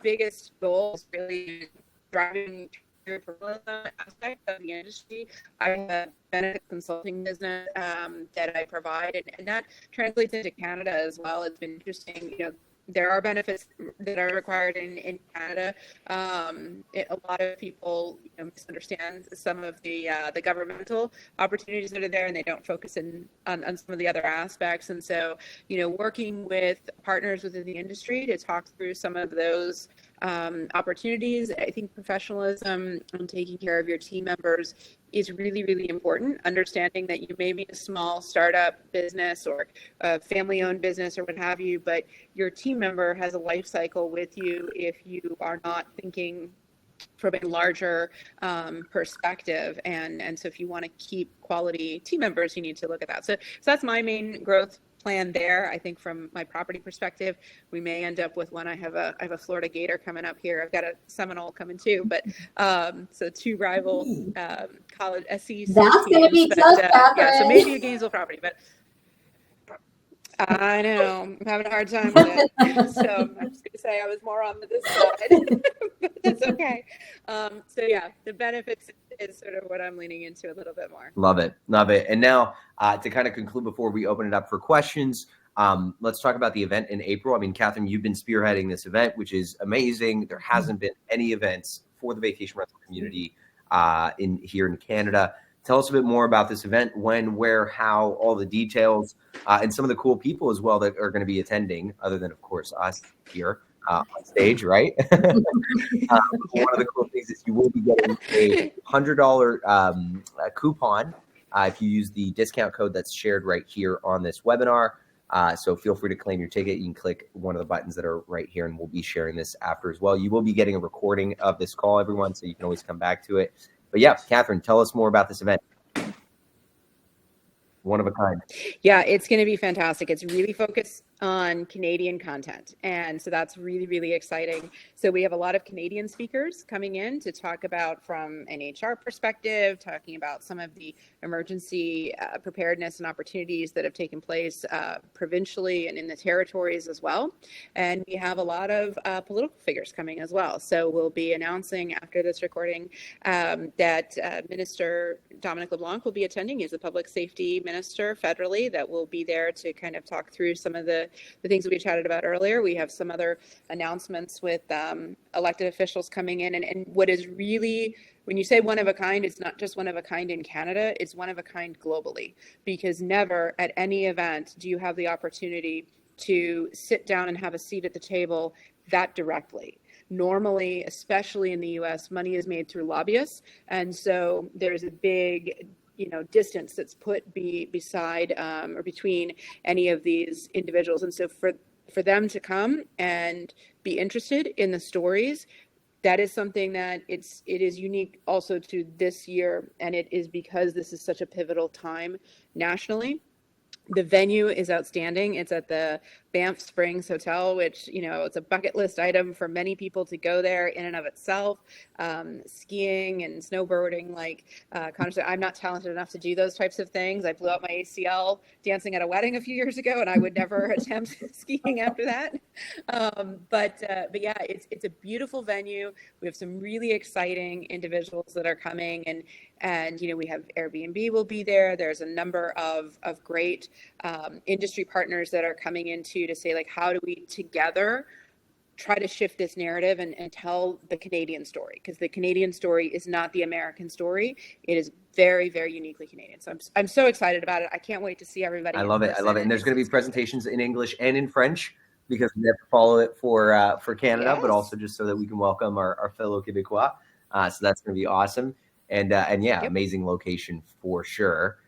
biggest goal is really driving journalism aspect of the industry. I have a benefit consulting business that I provide, and that translates into Canada as well. It's been interesting, there are benefits that are required in Canada. A lot of people misunderstand some of the governmental opportunities that are there, and they don't focus on some of the other aspects. And so, working with partners within the industry to talk through some of those opportunities, I think professionalism and taking care of your team members is really, really important. Understanding that you may be a small startup business or a family-owned business or what have you, but your team member has a life cycle with you if you are not thinking from a larger perspective. And so if you want to keep quality team members, you need to look at that. So that's my main growth plan there. I think from my property perspective, we may end up with one. I have a Florida Gator coming up here. I've got a Seminole coming too, but so two rival college SEC That's going to be tough, Catherine. yeah, so maybe a Gainesville property, but I know I'm having a hard time with it. So I'm just gonna say I was more on this side, but that's okay. So yeah, the benefits is sort of what I'm leaning into a little bit more. Love it. And now to kind of conclude before we open it up for questions, let's talk about the event in April. I mean, Catherine, you've been spearheading this event, which is amazing. There hasn't been any events for the vacation rental community here in Canada. Tell us a bit more about this event, when, where, how, all the details, and some of the cool people as well that are going to be attending, other than, of course, us here on stage, right? One of the cool things is you will be getting a $100 coupon if you use the discount code that's shared right here on this webinar. So feel free to claim your ticket. You can click one of the buttons that are right here, and we'll be sharing this after as well. You will be getting a recording of this call, everyone, so you can always come back to it. But yeah, Catherine, tell us more about this event. One of a kind. Yeah, it's going to be fantastic. It's really focused on Canadian content. And so that's really, really exciting. So we have a lot of Canadian speakers coming in to talk about from an HR perspective, talking about some of the emergency preparedness and opportunities that have taken place provincially and in the territories as well. And we have a lot of political figures coming as well. So we'll be announcing after this recording that Minister Dominic LeBlanc will be attending. He's the public safety minister federally that will be there to kind of talk through some of the things that we chatted about earlier. We have some other announcements with elected officials coming in. And what is really, when you say one of a kind, it's not just one of a kind in Canada, it's one of a kind globally, because never at any event do you have the opportunity to sit down and have a seat at the table that directly. Normally, especially in the US, money is made through lobbyists. And so there's a big distance that's put beside or between any of these individuals. And so for them to come and be interested in the stories, that is something that it is unique also to this year. And it is because this is such a pivotal time nationally. The venue is outstanding. It's at the Banff Springs Hotel, which, it's a bucket list item for many people to go there in and of itself. Skiing and snowboarding, I'm not talented enough to do those types of things. I blew out my ACL dancing at a wedding a few years ago, and I would never attempt skiing after that. But yeah, it's a beautiful venue. We have some really exciting individuals that are coming, and we have Airbnb will be there. There's a number of great industry partners that are coming into to say, how do we together try to shift this narrative and tell the Canadian story? Because the Canadian story is not the American story. It is very, very uniquely Canadian. So I'm so excited about it. I can't wait to see everybody. I love it. And there's going to be presentations in English and in French, because we have to follow it for Canada, yes, but also just so that we can welcome our fellow Québécois. So that's going to be awesome. And yeah, yep, amazing location for sure.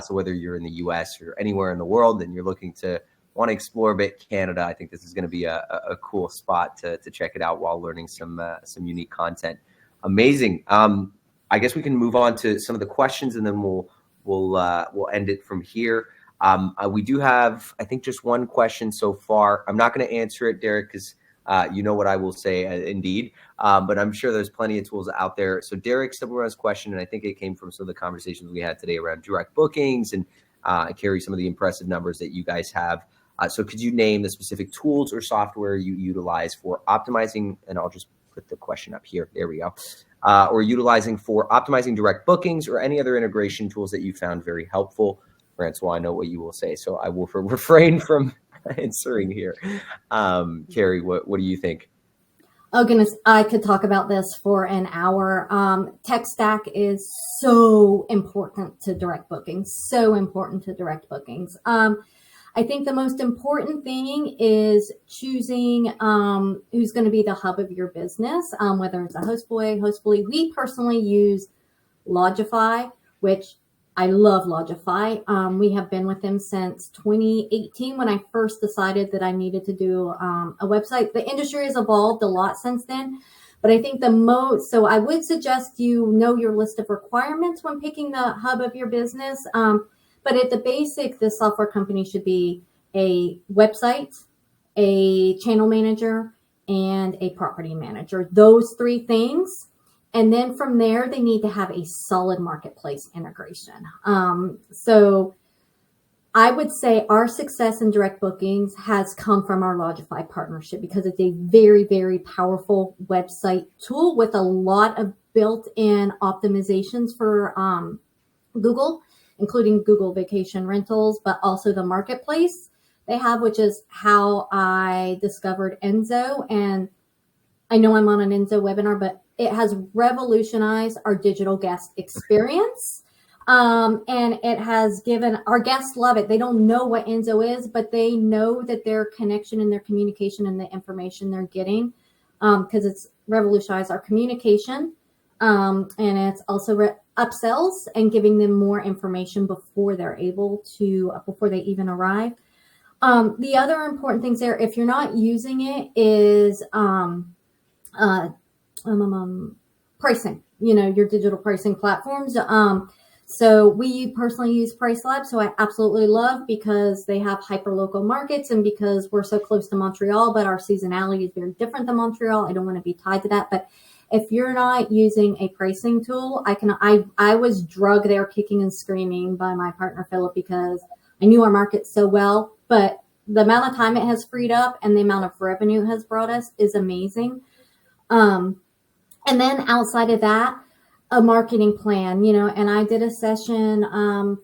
So whether you're in the US or anywhere in the world and you're looking to want to explore a bit Canada, I think this is going to be a cool spot to check it out while learning some unique content. Amazing. I guess we can move on to some of the questions, and then we'll end it from here. We do have, I think, just one question so far. I'm not going to answer it, Derek, because You know what I will say, indeed. But I'm sure there's plenty of tools out there. So Derek still has a question, and I think it came from some of the conversations we had today around direct bookings and carry some of the impressive numbers that you guys have. So could you name the specific tools or software you utilize for optimizing, and I'll just put the question up here. There we go. Or utilizing for optimizing direct bookings or any other integration tools that you found very helpful. Francois, I know what you will say, so I will refrain from answering here. Carrie, what do you think? Oh goodness, I could talk about this for an hour. Tech stack is so important to direct bookings. So important to direct bookings. I think the most important thing is choosing who's going to be the hub of your business, whether it's a Hostboy, Hostfully. We personally use Lodgify, which I love Lodgify. We have been with them since 2018 when I first decided that I needed to do a website. The industry has evolved a lot since then, but I think so I would suggest you know your list of requirements when picking the hub of your business. But at the basic, the software company should be a website, a channel manager, and a property manager. Those three things. And then from there, they need to have a solid marketplace integration. So I would say our success in direct bookings has come from our Lodgify partnership because it's a very, very powerful website tool with a lot of built-in optimizations for Google, including Google Vacation Rentals, but also the marketplace they have, which is how I discovered Enzo. And I know I'm on an Enzo webinar, but it has revolutionized our digital guest experience. And it has given our guests love it. They don't know what Enzo is, but they know that their connection and their communication and the information they're getting, because it's revolutionized our communication. And it's also upsells and giving them more information before they're before they even arrive. The other important things there, if you're not using it, is pricing, your digital pricing platforms. So we personally use PriceLab. So I absolutely love because they have hyper local markets and because we're so close to Montreal, but our seasonality is very different than Montreal. I don't want to be tied to that, but if you're not using a pricing tool, I was drugged there kicking and screaming by my partner, Philip, because I knew our market so well, but the amount of time it has freed up and the amount of revenue it has brought us is amazing. And then outside of that, a marketing plan, and I did a session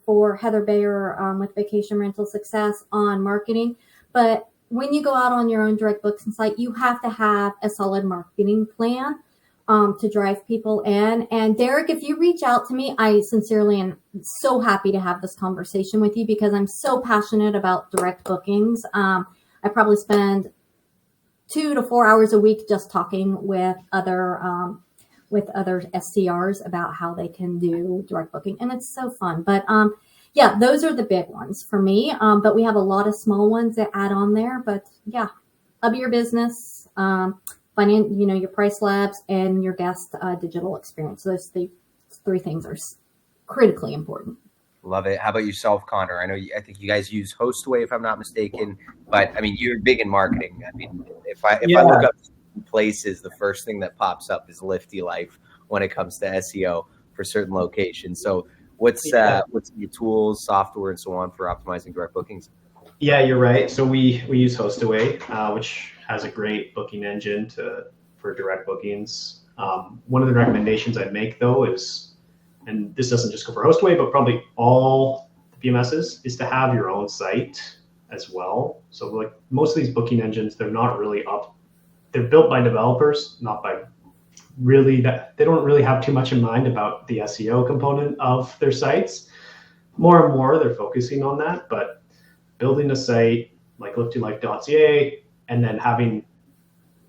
for Heather Bayer with Vacation Rental Success on marketing. But when you go out on your own direct booking site, you have to have a solid marketing plan to drive people in. And Derek, if you reach out to me, I sincerely am so happy to have this conversation with you because I'm so passionate about direct bookings. I probably spend 2 to 4 hours a week just talking with other SDRs about how they can do direct booking. And it's so fun. But yeah, those are the big ones for me. But we have a lot of small ones that add on there. But yeah, hub your business, your price labs and your guest digital experience. Those three things are critically important. Love it. How about yourself, Connor? I think you guys use Hostway, if I'm not mistaken, but you're big in marketing. If I look up places, the first thing that pops up is Lifty Life when it comes to SEO for certain locations. So what's your tools, software, and so on for optimizing direct bookings? Yeah, you're right. So we use Hostaway, which has a great booking engine for direct bookings. One of the recommendations I'd make though is, and this doesn't just go for Hostaway, but probably all the PMSs, is to have your own site as well. So like most of these booking engines, they're not really they're built by developers, not by they don't really have too much in mind about the SEO component of their sites. More and more they're focusing on that, but building a site like liftylife.ca and then having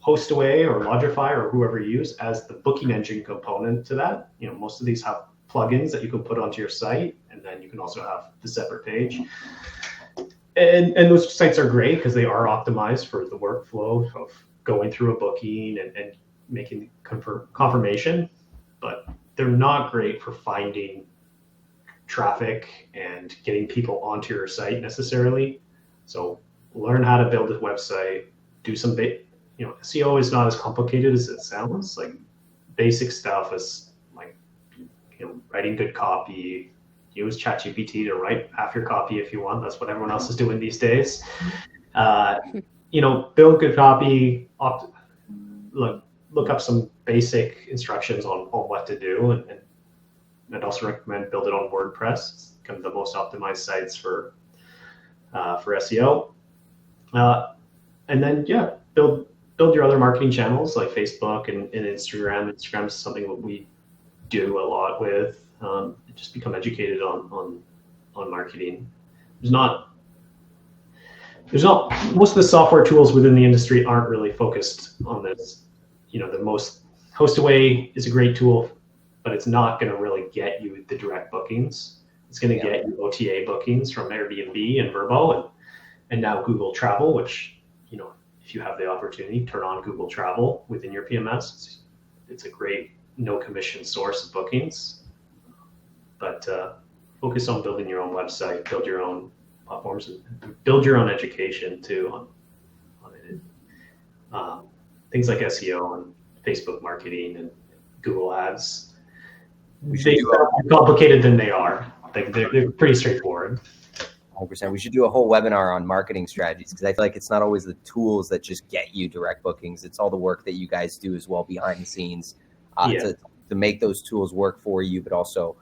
Hostaway or Lodgify or whoever you use as the booking engine component to that. Most of these have plugins that you can put onto your site, and then you can also have the separate page. And those sites are great because they are optimized for the workflow of going through a booking and making confirmation, but they're not great for finding traffic and getting people onto your site necessarily. So learn how to build a website, do some SEO is not as complicated as it sounds. Like basic stuff is like, writing good copy. Use ChatGPT to write half your copy if you want. That's what everyone else is doing these days. Build good copy. Look up some basic instructions on what to do, and I'd also recommend build it on WordPress. It's kind of the most optimized sites for SEO. And then build your other marketing channels like Facebook and Instagram. Instagram is something that we do a lot with. Just become educated on marketing. There's not most of the software tools within the industry aren't really focused on this. Hostaway is a great tool, but it's not going to really get you the direct bookings. It's going to get you OTA bookings from Airbnb and Vrbo and now Google Travel, which, if you have the opportunity, turn on Google Travel within your PMS. It's a great no commission source of bookings. But focus on building your own website, build your own platforms, and build your own education too on it. Things like SEO and Facebook marketing and Google Ads. They sound more complicated than they are. They're pretty straightforward. 100%. We should do a whole webinar on marketing strategies, because I feel like it's not always the tools that just get you direct bookings. It's all the work that you guys do as well behind the scenes to make those tools work for you, but also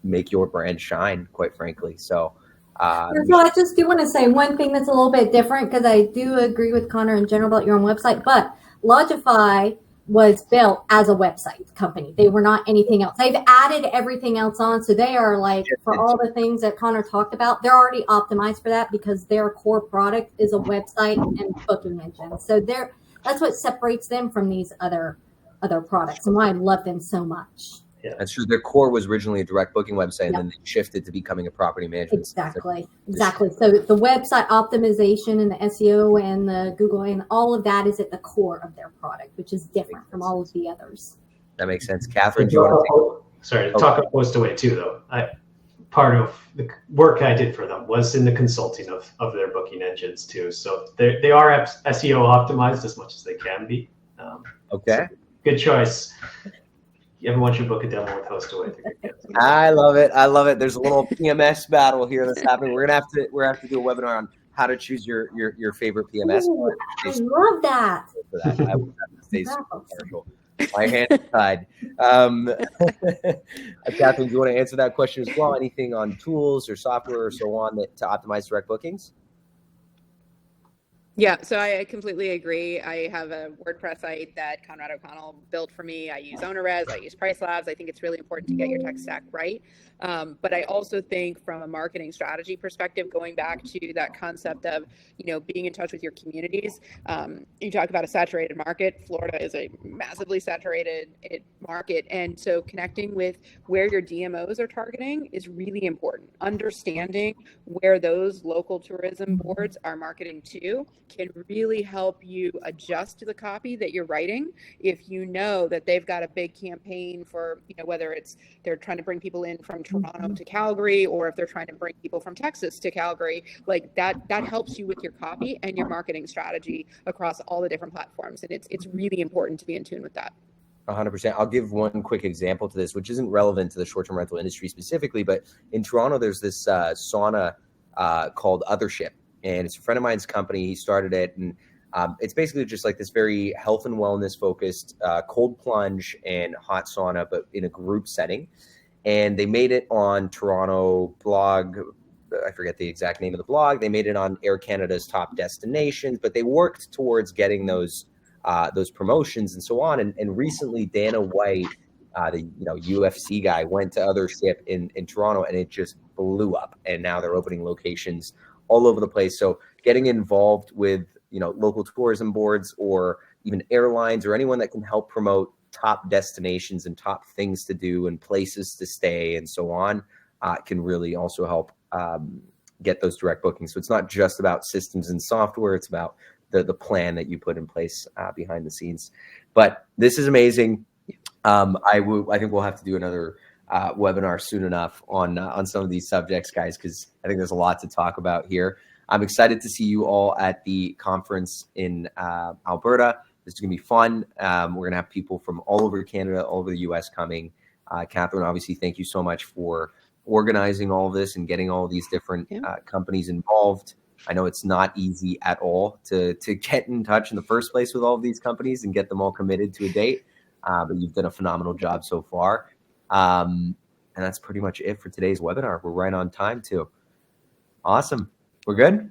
make your brand shine, quite frankly. So I just do want to say one thing that's a little bit different, because I do agree with Connor in general about your own website, but Logify was built as a website company. They were not anything else. They've added everything else on. So they are like, for all the things that Connor talked about, they're already optimized for that, because their core product is a website and booking engine. So that's what separates them from these other products, and why I love them so much. Yeah, that's true. Their core was originally a direct booking website, and then they shifted to becoming a property management Exactly. So the website optimization and the SEO and the Google and all of that is at the core of their product, which is different from all of the others. That makes sense. Catherine, do you want to talk about Hostaway too, though. Part of the work I did for them was in the consulting of their booking engines too. So they are SEO optimized as much as they can be. Okay. So good choice. Everyone should book a demo with Hostaway. I love it. There's a little PMS battle here that's happening. We're gonna have to do a webinar on how to choose your favorite PMS. Ooh, I love that. I will have to stay super commercial. My hands are tied. Catherine, do you want to answer that question as well? Anything on tools or software or so on to optimize direct bookings? Yeah, so I completely agree. I have a WordPress site that Conrad O'Connell built for me. I use OwnerRez, I use PriceLabs. I think it's really important to get your tech stack right. But I also think from a marketing strategy perspective, going back to that concept of, being in touch with your communities. You talk about a saturated market. Florida is a massively saturated market. And so connecting with where your DMOs are targeting is really important. Understanding where those local tourism boards are marketing to can really help you adjust the copy that you're writing. If you know that they've got a big campaign for, whether it's they're trying to bring people in from Toronto to Calgary, or if they're trying to bring people from Texas to Calgary, like that helps you with your copy and your marketing strategy across all the different platforms. And it's really important to be in tune with that. 100%. I'll give one quick example to this, which isn't relevant to the short-term rental industry specifically, but in Toronto, there's this sauna called Othership. And it's a friend of mine's company. He started it, and it's basically just like this very health and wellness focused cold plunge and hot sauna, but in a group setting. And they made it on Toronto blog. I forget the exact name of the blog. They made it on Air Canada's top destinations, but they worked towards getting those promotions and so on. And recently, Dana White, the UFC guy, went to Othership in Toronto, and it just blew up. And now they're opening locations all over the place. So getting involved with, local tourism boards or even airlines or anyone that can help promote top destinations and top things to do and places to stay and so on can really also help get those direct bookings. So it's not just about systems and software. It's about the plan that you put in place behind the scenes. But this is amazing. I think we'll have to do another webinar soon enough on some of these subjects, guys, because I think there's a lot to talk about here. I'm excited to see you all at the conference in Alberta. This is going to be fun. We're going to have people from all over Canada, all over the US coming. Catherine, obviously, thank you so much for organizing all of this and getting all these different companies involved. I know it's not easy at all to get in touch in the first place with all of these companies and get them all committed to a date, but you've done a phenomenal job so far. And that's pretty much it for today's webinar. We're right on time too. Awesome. We're good?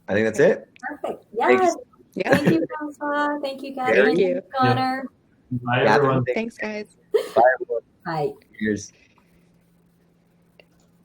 I think that's it. Perfect. Thank Yes. Yeah. Thank you, Francois. Thank you, Catherine. Thank you. Connor. Bye, Catherine, everyone. Thanks, guys. Bye, everyone. Bye. Cheers.